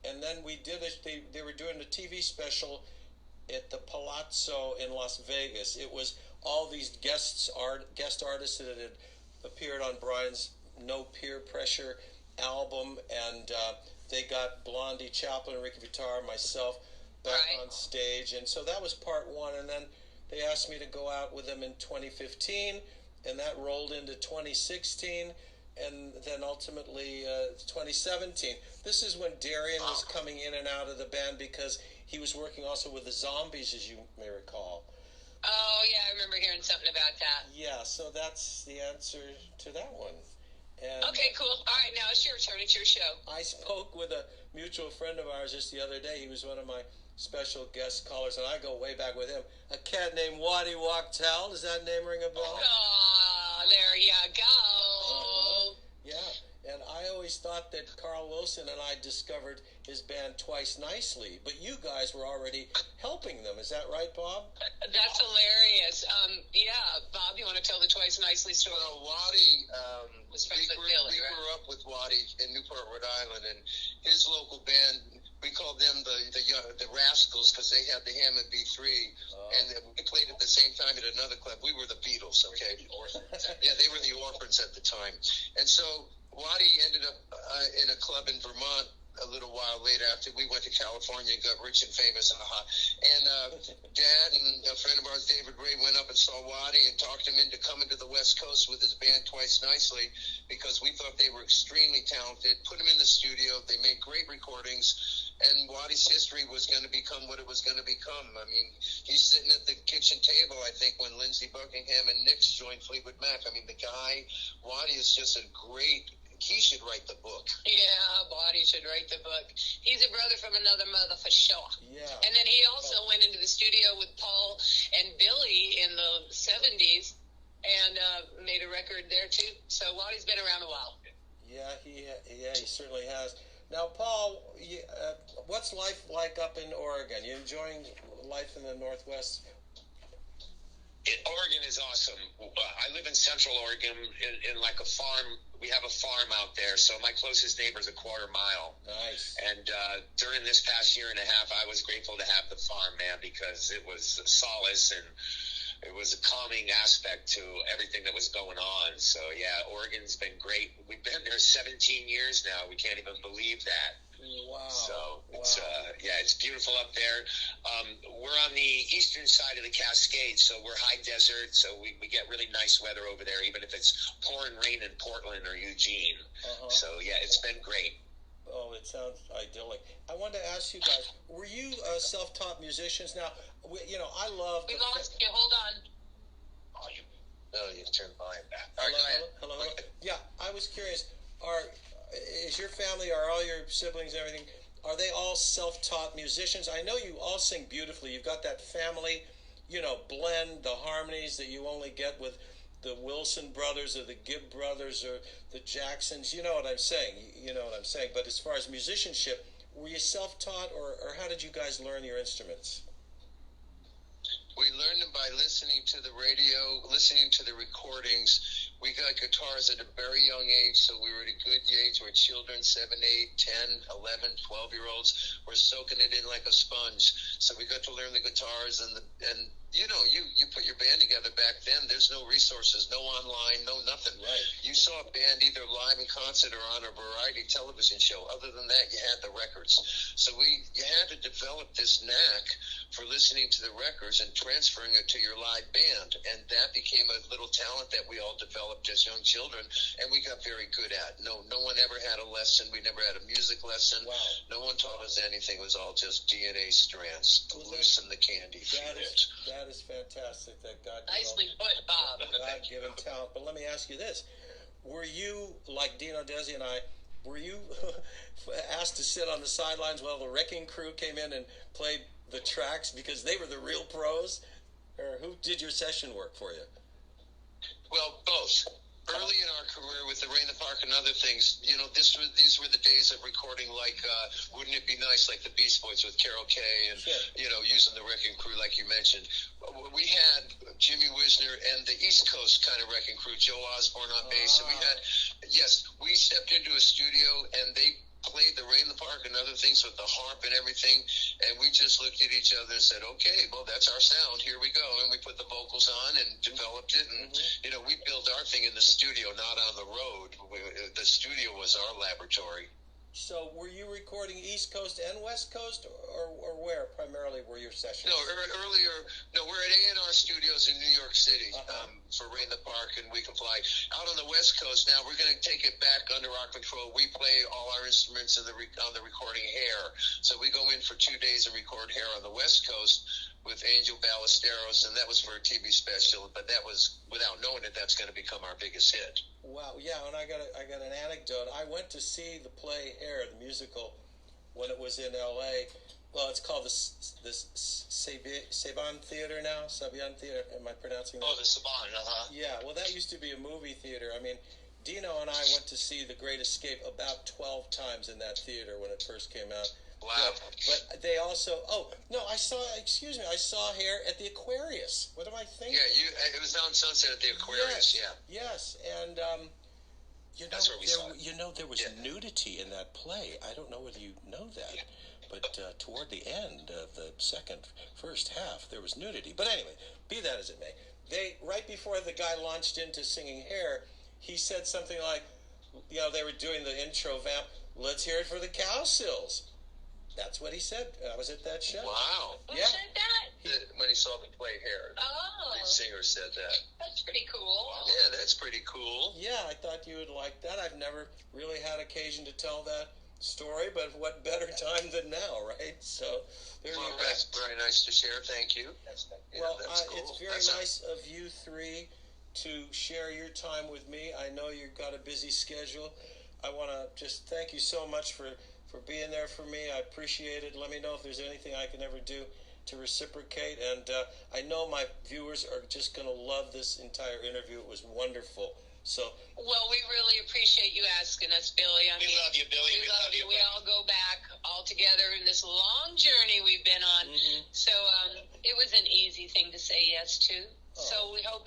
and then we did it. They were doing a TV special at the Palazzo in Las Vegas. It was all these guest artists that had appeared on Brian's No Peer Pressure album, and they got Blondie Chaplin, Ricky Vittar, myself back on stage, and so that was part 1. And then they asked me to go out with them in 2015, and that rolled into 2016, and then ultimately 2017. This is when Darian was coming in and out of the band because he was working also with the Zombies, as you may recall. Oh, yeah, I remember hearing something about that. Yeah, so that's the answer to that one. And okay, cool. All right, now it's your turn. It's your show. I spoke with a mutual friend of ours just the other day. He was one of my special guest callers, and I go way back with him. A cat named Waddy Wachtel. Does that name ring a bell? Oh, there you go. Yeah. And I always thought that Carl Wilson and I discovered his band Twice Nicely, but you guys were already helping them. Is that right, Bob? That's hilarious. Yeah, Bob, you want to tell the Twice Nicely story? Well, Waddy, Was friends with Billy, we right? grew up with Waddy in Newport, Rhode Island, and his local band, we called them the Rascals because they had the Hammond B3, and we played at the same time at another club. We were the Beatles, okay? Yeah, they were the Orphans at the time. And so Waddy ended up in a club in Vermont a little while later after we went to California and got rich and famous. And Dad and a friend of ours, David Ray, went up and saw Waddy and talked him into coming to the West Coast with his band Twice Nicely because we thought they were extremely talented. Put them in the studio. They made great recordings. And Waddy's history was going to become what it was going to become. I mean, he's sitting at the kitchen table, I think, when Lindsey Buckingham and Nix joined Fleetwood Mac. I mean, the guy, Waddy, is just a great... He should write the book. Yeah, Waddy should write the book. He's a brother from another mother for sure. Yeah. And then he also went into the studio with Paul and Billy in the 70s and made a record there too. So Waddy's been around a while. Yeah, he certainly has. Now, Paul, what's life like up in Oregon? You enjoying life in the Northwest? Oregon is awesome. I live in Central Oregon in like a farm. We have a farm out there, so my closest neighbor is a quarter mile. Nice. And during this past year and a half, I was grateful to have the farm, man, because it was a solace and it was a calming aspect to everything that was going on. So, yeah, Oregon's been great. We've been there 17 years now. We can't even believe that. Wow. So, it's, it's beautiful up there. We're on the eastern side of the Cascades, so we're high desert, so we get really nice weather over there, even if it's pouring rain in Portland or Eugene. So, yeah, it's been great. Oh, it sounds idyllic. I wanted to ask you guys, were you self-taught musicians? Now, I love... We lost you. Hold on. You turned mine back. Hello. Yeah, I was curious, is your family, are all your siblings and everything, are they all self-taught musicians? I know you all sing beautifully. You've got that family, blend, the harmonies that you only get with the Wilson brothers or the Gibb brothers or the Jacksons. You know what I'm saying. But as far as musicianship, were you self-taught or how did you guys learn your instruments? We learned them by listening to the radio, listening to the recordings. We got guitars at a very young age, so we were at a good age. We're children, 7, 8, 10, 11, 12-year-olds. We're soaking it in like a sponge. So we got to learn the guitars and you put your band together back then. There's no resources, no online, no nothing. Right. You saw a band either live in concert or on a variety television show. Other than that, you had the records. So you had to develop this knack for listening to the records and transferring it to your live band. And that became a little talent that we all developed as young children, and we got very good at. No one ever had a lesson. We never had a music lesson. Wow. No one taught us anything. It was all just DNA strands to loosen the candy. That is fantastic. That God Nicely put, Bob. God-given talent. But let me ask you this: were you like Dino, DESI, and I? Were you asked to sit on the sidelines while the wrecking crew came in and played the tracks because they were the real pros, or who did your session work for you? Well, both. Early in our career with the Rain in the Park and other things, these were the days of recording like Wouldn't It Be Nice, like the Beast Boys with Carol Kay and, sure, using the wrecking crew like you mentioned. We had Jimmy Wisner and the East Coast kind of wrecking crew, Joe Osborne on bass. And we stepped into a studio and they played the Rain in the Park and other things with the harp and everything, and we just looked at each other and said, okay, well, that's our sound, here we go. And we put the vocals on and developed it, and we built our thing in the studio, not on the road. The studio was our laboratory. So were you recording East Coast and West Coast, or where primarily were your sessions? No, we're at A&R Studios in New York City for Rain in the Park and We Can Fly. Out on the West Coast now, we're going to take it back under our control. We play all our instruments on the recording Hair. So we go in for 2 days and record Hair on the West Coast with Angel Ballesteros, and that was for a TV special, but that was, without knowing it, that's going to become our biggest hit. Wow, yeah, and I got an anecdote. I went to see the play Hair, the musical, when it was in L.A. Well, it's called the Saban Theater now. Saban Theater, am I pronouncing that? Oh, the Saban, Yeah, well, that used to be a movie theater. I mean, Dino and I went to see The Great Escape about 12 times in that theater when it first came out. Wow. But they also, I saw Hair at the Aquarius. What am I thinking? Yeah, it was on Sunset at the Aquarius, Yes, and That's where we saw it. there was nudity in that play. I don't know whether you know that, but toward the end of the first half, there was nudity. But anyway, be that as it may, right before the guy launched into singing Hair, he said something like, they were doing the intro vamp, let's hear it for the Cowsills. That's what he said. I was at that show. Wow. Who said that? When he saw the play Hair, Oh, the singer said that. that's pretty cool. Yeah, that's pretty cool. Yeah, I thought you would like that. I've never really had occasion to tell that story, but what better time than now, right? So there you go. That's very nice to share. Thank you. That's cool. It's very nice of you three to share your time with me. I know you've got a busy schedule. I want to just thank you so much for being there for me. I appreciate it. Let me know if there's anything I can ever do to reciprocate. And I know my viewers are just going to love this entire interview. It was wonderful. So, Well, we really appreciate you asking us, Billy. We love you, Billy. We love you. We all go back all together in this long journey we've been on. Mm-hmm. So it was an easy thing to say yes to. So we hope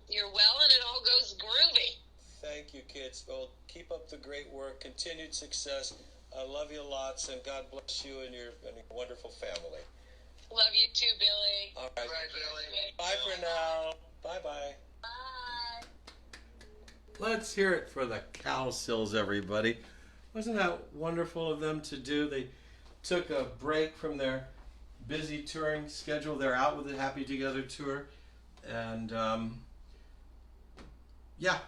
you're well and it all goes groovy. thank you, kids. Well, keep up the great work. Continued success. I love you lots, and God bless you and your wonderful family. Love you too, Billy. All right. Right, Billy. Bye for now. Bye-bye. Bye. Let's hear it for the Cowsills, everybody. Wasn't that wonderful of them to do? They took a break from their busy touring schedule. They're out with the Happy Together tour. And,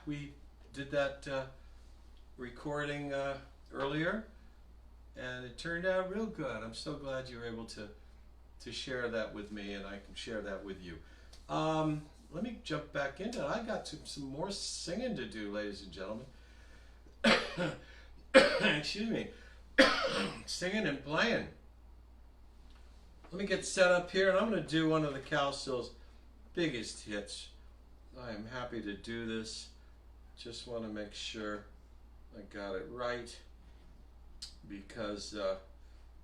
we did that recording earlier. And it turned out real good. I'm so glad you were able to share that with me, and I can share that with you. Let me jump back into it. I got some more singing to do, ladies and gentlemen. Excuse me. Singing and playing. Let me get set up here, and I'm going to do one of the Cowsills' biggest hits. I am happy to do this. Just want to make sure I got it right. Because,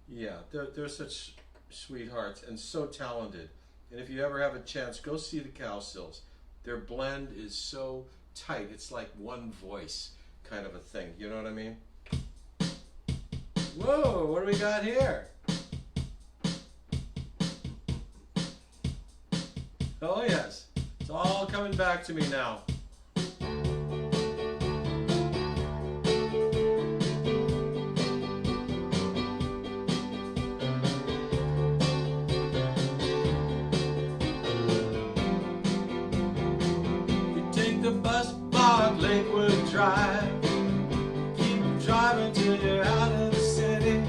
they're such sweethearts and so talented. And if you ever have a chance, go see the Cowsills. Their blend is so tight. It's like one voice kind of a thing. You know what I mean? Whoa, what do we got here? Oh, yes. It's all coming back to me now. Drive. Keep driving till you're out of the city,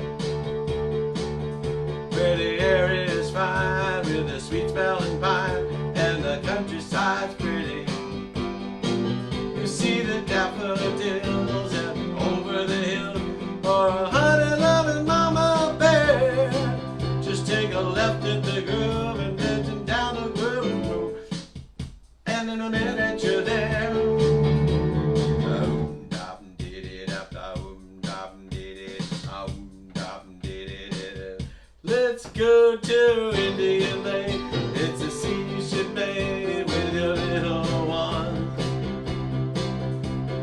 where the air is fine with a sweet smelling pine and the countryside's pretty. You see the daffodils and over the hill, or a honey loving mama bear. Just take a left at the groove and then down the groove, and in a minute you're there. Let's go to Indian Lake. It's a scene you should make with your little one.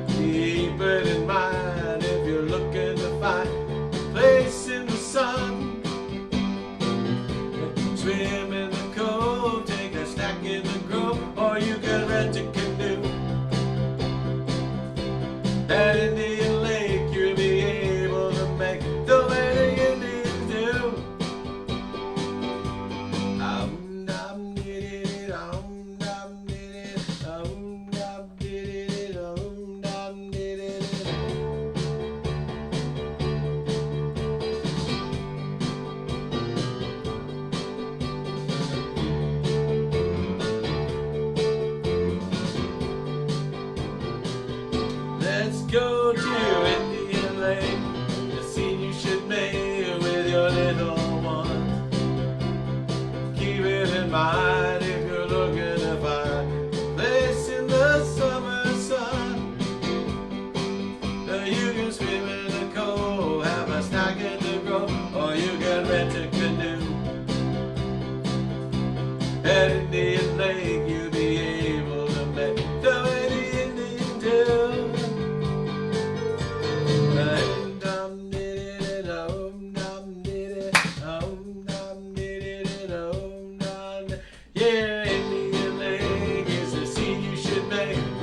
Keep it in mind if you're looking to find a place in the sun. Swim in the cove, take a snack in the grove, or you can rent a canoe. At Indian Lake, you'll be able to make the way the Indians do. Let's go to Indian Lake, the scene you should make with your little one. Keep it in mind if you're looking to find a place in the summer sun.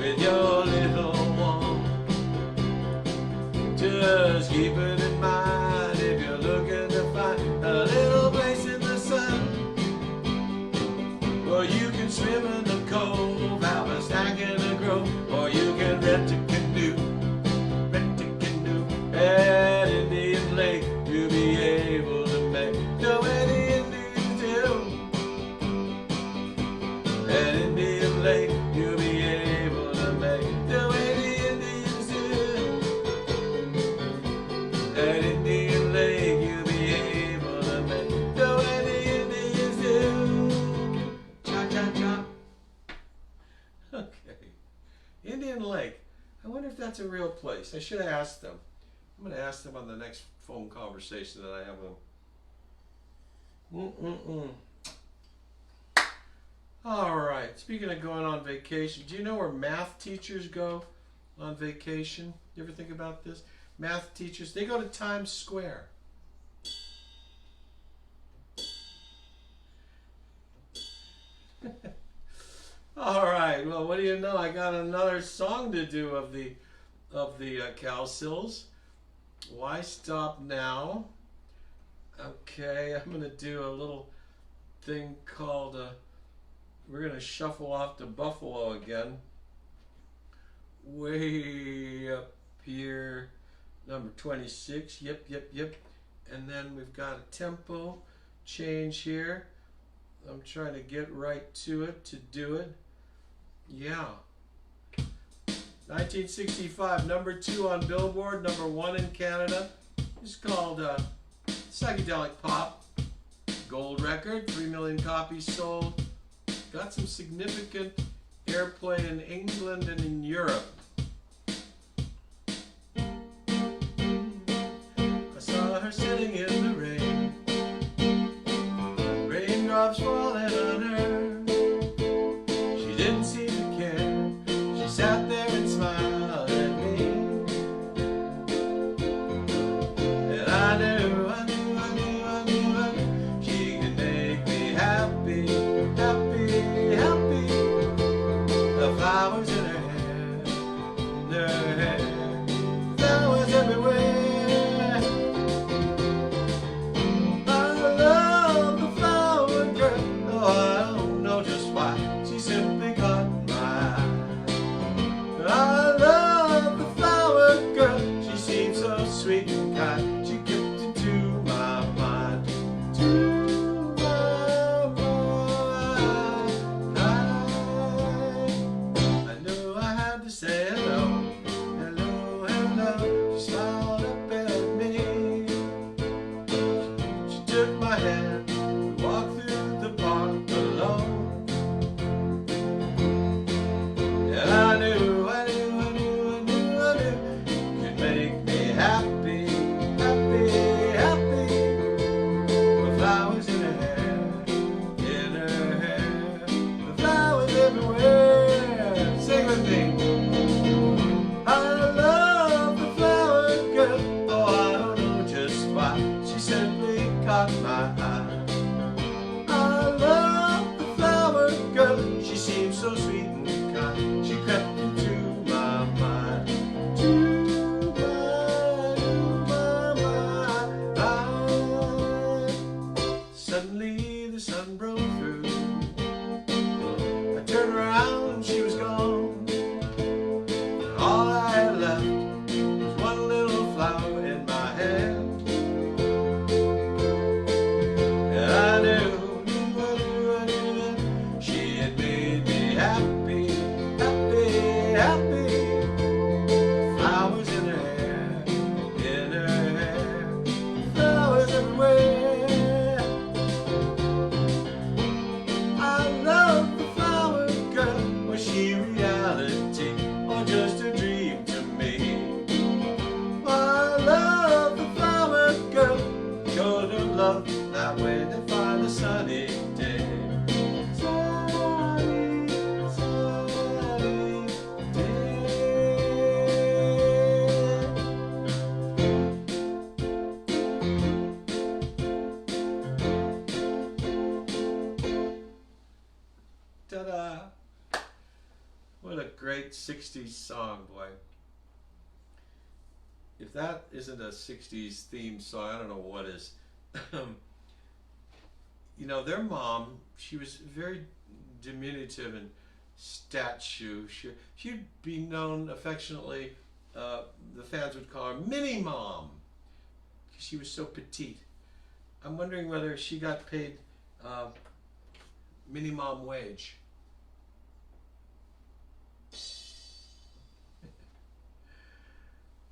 with your little one. Just keep it in mind if you're looking to find a little place in the sun. Or you can swim in the cove, have a snack in the grove, or you can rent a canoe, at Indian Lake. You'll be able to make the way the Indians do. At Indian Lake, you'll be able to make the way the Indians do. At Indian Lake, you'll be able to make the way the Indians do. Cha cha cha. Okay. Indian Lake. I wonder if that's a real place. I should have asked them. I'm going to ask them on the next phone conversation that I have with them. All right. Speaking of going on vacation, do you know where math teachers go on vacation? You ever think about this? Math teachers, they go to Times Square. All right. Well, what do you know? I got another song to do of the Cowsills. Why stop now? Okay, I'm going to do a little thing called, we're going to shuffle off to Buffalo again. Way up here, number 26, yep. And then we've got a tempo change here. I'm trying to get right to it to do it. Yeah. 1965, number 2 on Billboard, number 1 in Canada. It's called Psychedelic Pop. Gold record, 3 million copies sold. Got some significant airplay in England and in Europe. I saw her sitting in the rain. Raindrops falling on her. She didn't seem to care. She sat there and smiled at me. And I knew she could make me happy. The flowers in her hair, flowers everywhere. I love the flower girl. Oh, I don't know just why. She simply caught my eye. I love the flower girl. She seemed so sweet and kind. She kept into my mind. To my mind. I knew I had to say hello. Hello. She smiled up at me. She took my hand. We walked through the park alone. And I knew could make me happy. The flowers in her hair, the flowers everywhere. Sing with me. I love the flower girl. Oh, I don't know just why. She simply caught my eye. I love the flower girl. She seemed so sweet and kind. She crept into my mind. To my mind. Suddenly the sun broke through. I turned around and she was gone. great 60s song, boy. If that isn't a 60s theme song, I don't know what is. You know, their mom, she was very diminutive in statue. She'd be known affectionately, the fans would call her Mini Mom, because she was so petite. I'm wondering whether she got paid Mini Mom wage.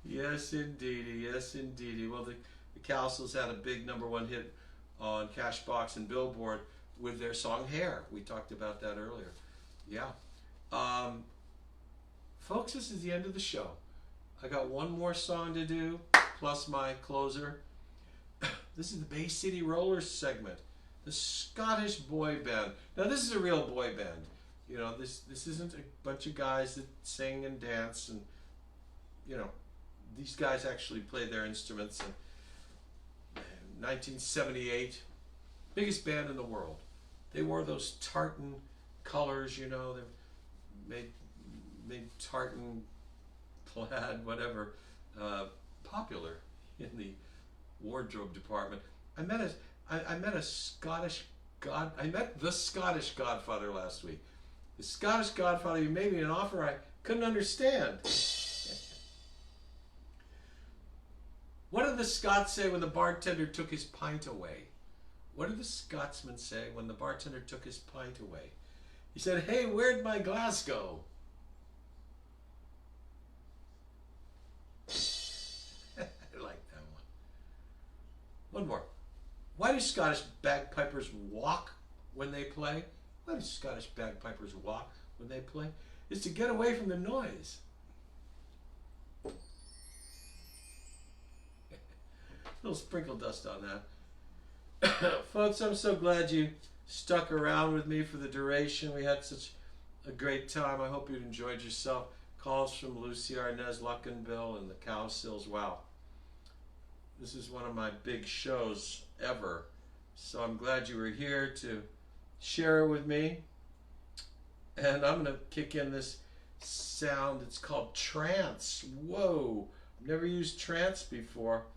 Yes, indeedy. Yes, indeedy. Well, the Cowsills had a big #1 hit on Cashbox and Billboard with their song Hair. We talked about that earlier. Yeah. Folks, this is the end of the show. I got one more song to do, plus my closer. This is the Bay City Rollers segment, the Scottish boy band. Now, this is a real boy band. You know, this isn't a bunch of guys that sing and dance, and, you know, these guys actually played their instruments in 1978. Biggest band in the world. They wore those tartan colors, you know, they made tartan plaid, whatever, popular in the wardrobe department. I met the Scottish Godfather last week. The Scottish Godfather, he made me an offer I couldn't understand. What did the Scots say when the bartender took his pint away? What did the Scotsman say when the bartender took his pint away? He said, "Hey, where'd my glass go?" I like that one. One more. Why do Scottish bagpipers walk when they play? Why do Scottish bagpipers walk when they play? It's to get away from the noise. Little sprinkle dust on that. Folks, I'm so glad you stuck around with me for the duration. We had such a great time. I hope you enjoyed yourself. Calls from Lucie Arnaz, Luckenbill, and the Cowsills. Wow. This is one of my big shows ever. So I'm glad you were here to share it with me. And I'm going to kick in this sound. It's called trance. Whoa. I've never used trance before.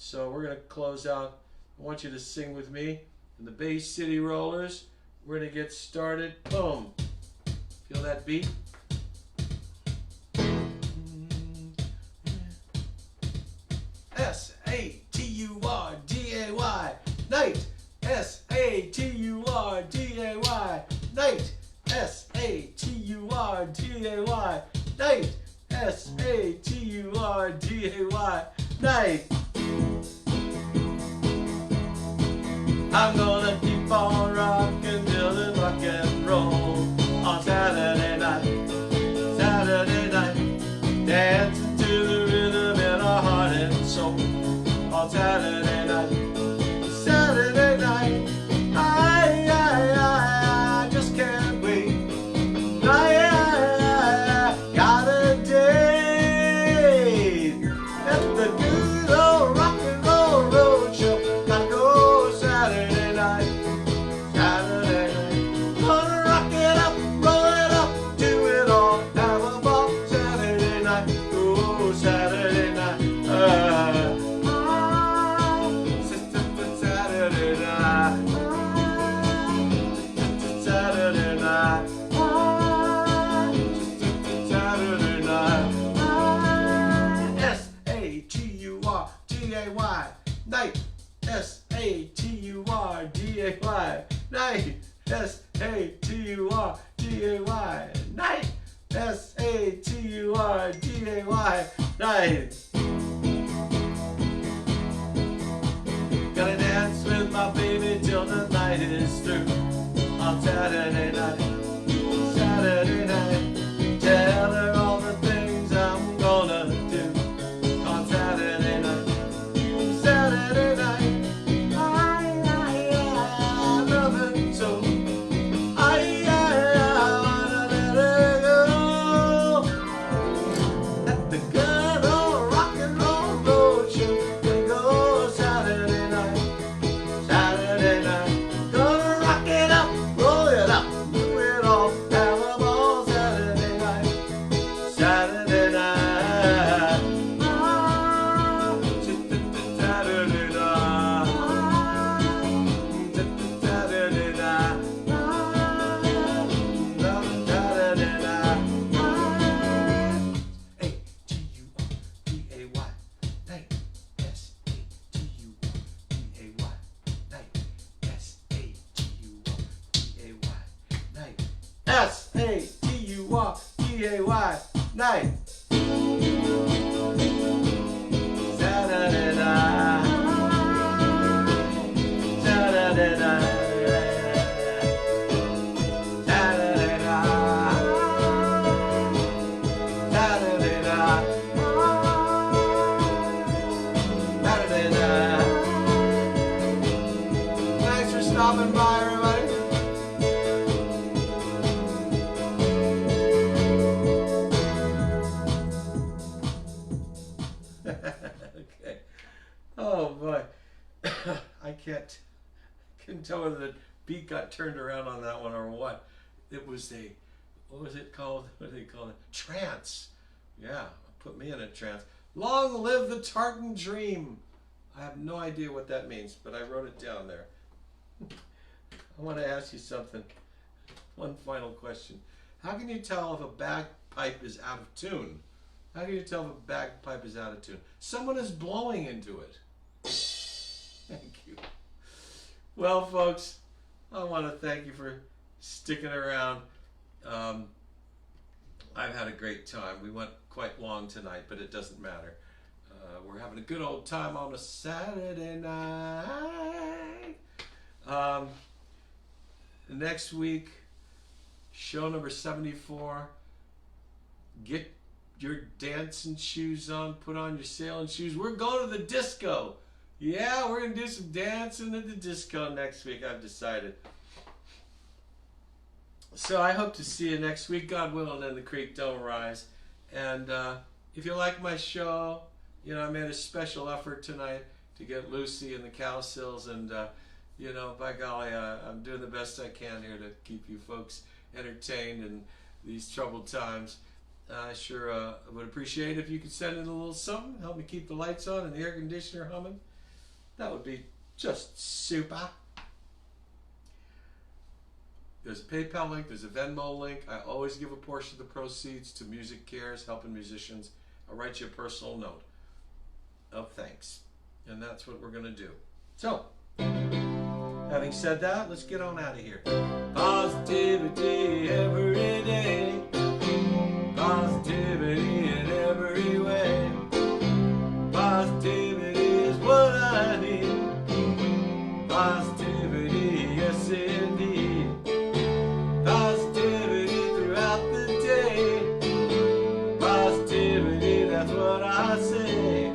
So we're going to close out. I want you to sing with me in the Bay City Rollers. We're going to get started. Boom. Feel that beat? S-A-T-U-R-D-A-Y. Night. S-A-T-U-R-D-A-Y. Night. S-A-T-U-R-D-A-Y. Night. S-A-T-U-R-D-A-Y. Night. I'm gonna keep on rockin' till the rock and roll on Saturday night, dancing to the rhythm in our heart and soul on Saturday night, I just can't wait. I got a date at the good old rock and roll road show. Gotta go Saturday night. Gonna rock it up, roll it up, do it all, have a ball Saturday night. Oh, Saturday night. Saturday night. Saturday night. Saturday night. S-A-T-U-R-D-A-Y. Night. S-A-T-U-R-D-A-Y. Night. S-A-T-U-R-D-A-Y. Night. S-A-T-U-R-D-A-Y. Night. Gotta dance with my baby till the night is through on Saturday night. Saturday night. Tell her all the things I'm gonna do on Saturday night. Saturday night. I love her so. I wanna let her go. At the good old rock and roll road show. Gonna go Saturday night. Saturday night. Gonna rock it up, roll it up, 5, 9. Da-da-da-da. Da-da-da-da. Da-da-da-da. Da-da-da-da. Da-da-da-da. Thanks for stopping by, everybody. Okay. Oh boy. I couldn't tell whether the beat got turned around on that one or what. It was a, what was it called? What do they call it? Trance. Yeah, put me in a trance. Long live the tartan dream. I have no idea what that means, but I wrote it down there. I want to ask you something. One final question. How can you tell if a bagpipe is out of tune? How can you tell if a bagpipe is out of tune? Someone is blowing into it. Thank you. Well, folks, I want to thank you for sticking around. I've had a great time. We went quite long tonight, but it doesn't matter. We're having a good old time on a Saturday night. Next week, show number 74. Get your dancing shoes on, put on your sailing shoes. We're going to the disco. Yeah, we're going to do some dancing at the disco next week, I've decided. So I hope to see you next week, God willing, and the creek don't rise. And if you like my show, you know, I made a special effort tonight to get Lucie and the Cowsills, and you know, by golly, I'm doing the best I can here to keep you folks entertained in these troubled times. I sure would appreciate if you could send in a little something, help me keep the lights on and the air conditioner humming. That would be just super. There's a PayPal link, there's a Venmo link. I always give a portion of the proceeds to MusiCares, helping musicians. I'll write you a personal note of thanks. And that's what we're going to do. So, having said that, let's get on out of here. Positivity every day. Positivity in every way. Positivity is what I need. Positivity, yes indeed. Positivity throughout the day. Positivity, that's what I say.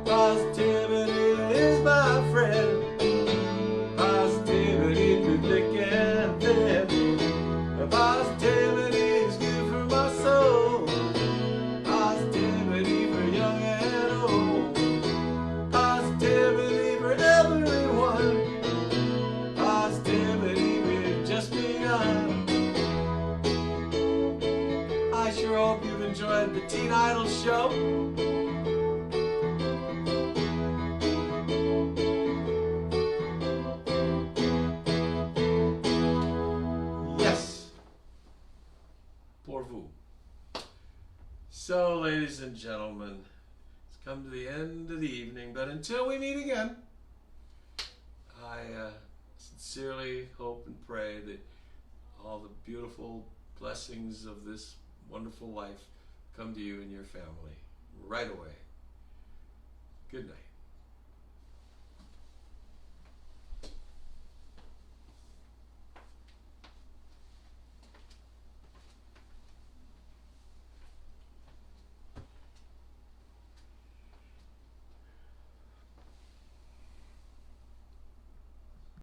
Positivity is my friend. Positivity through thick and thin. Positivity is good for my soul. Positivity for young and old. Positivity for everyone. Positivity we've just begun. I sure hope you've enjoyed the Teen Idol show. Yes. Pour vous. So, ladies and gentlemen, it's come to the end of the evening, but until we meet again, I sincerely hope and pray that all the beautiful blessings of this wonderful life come to you and your family right away. Good night.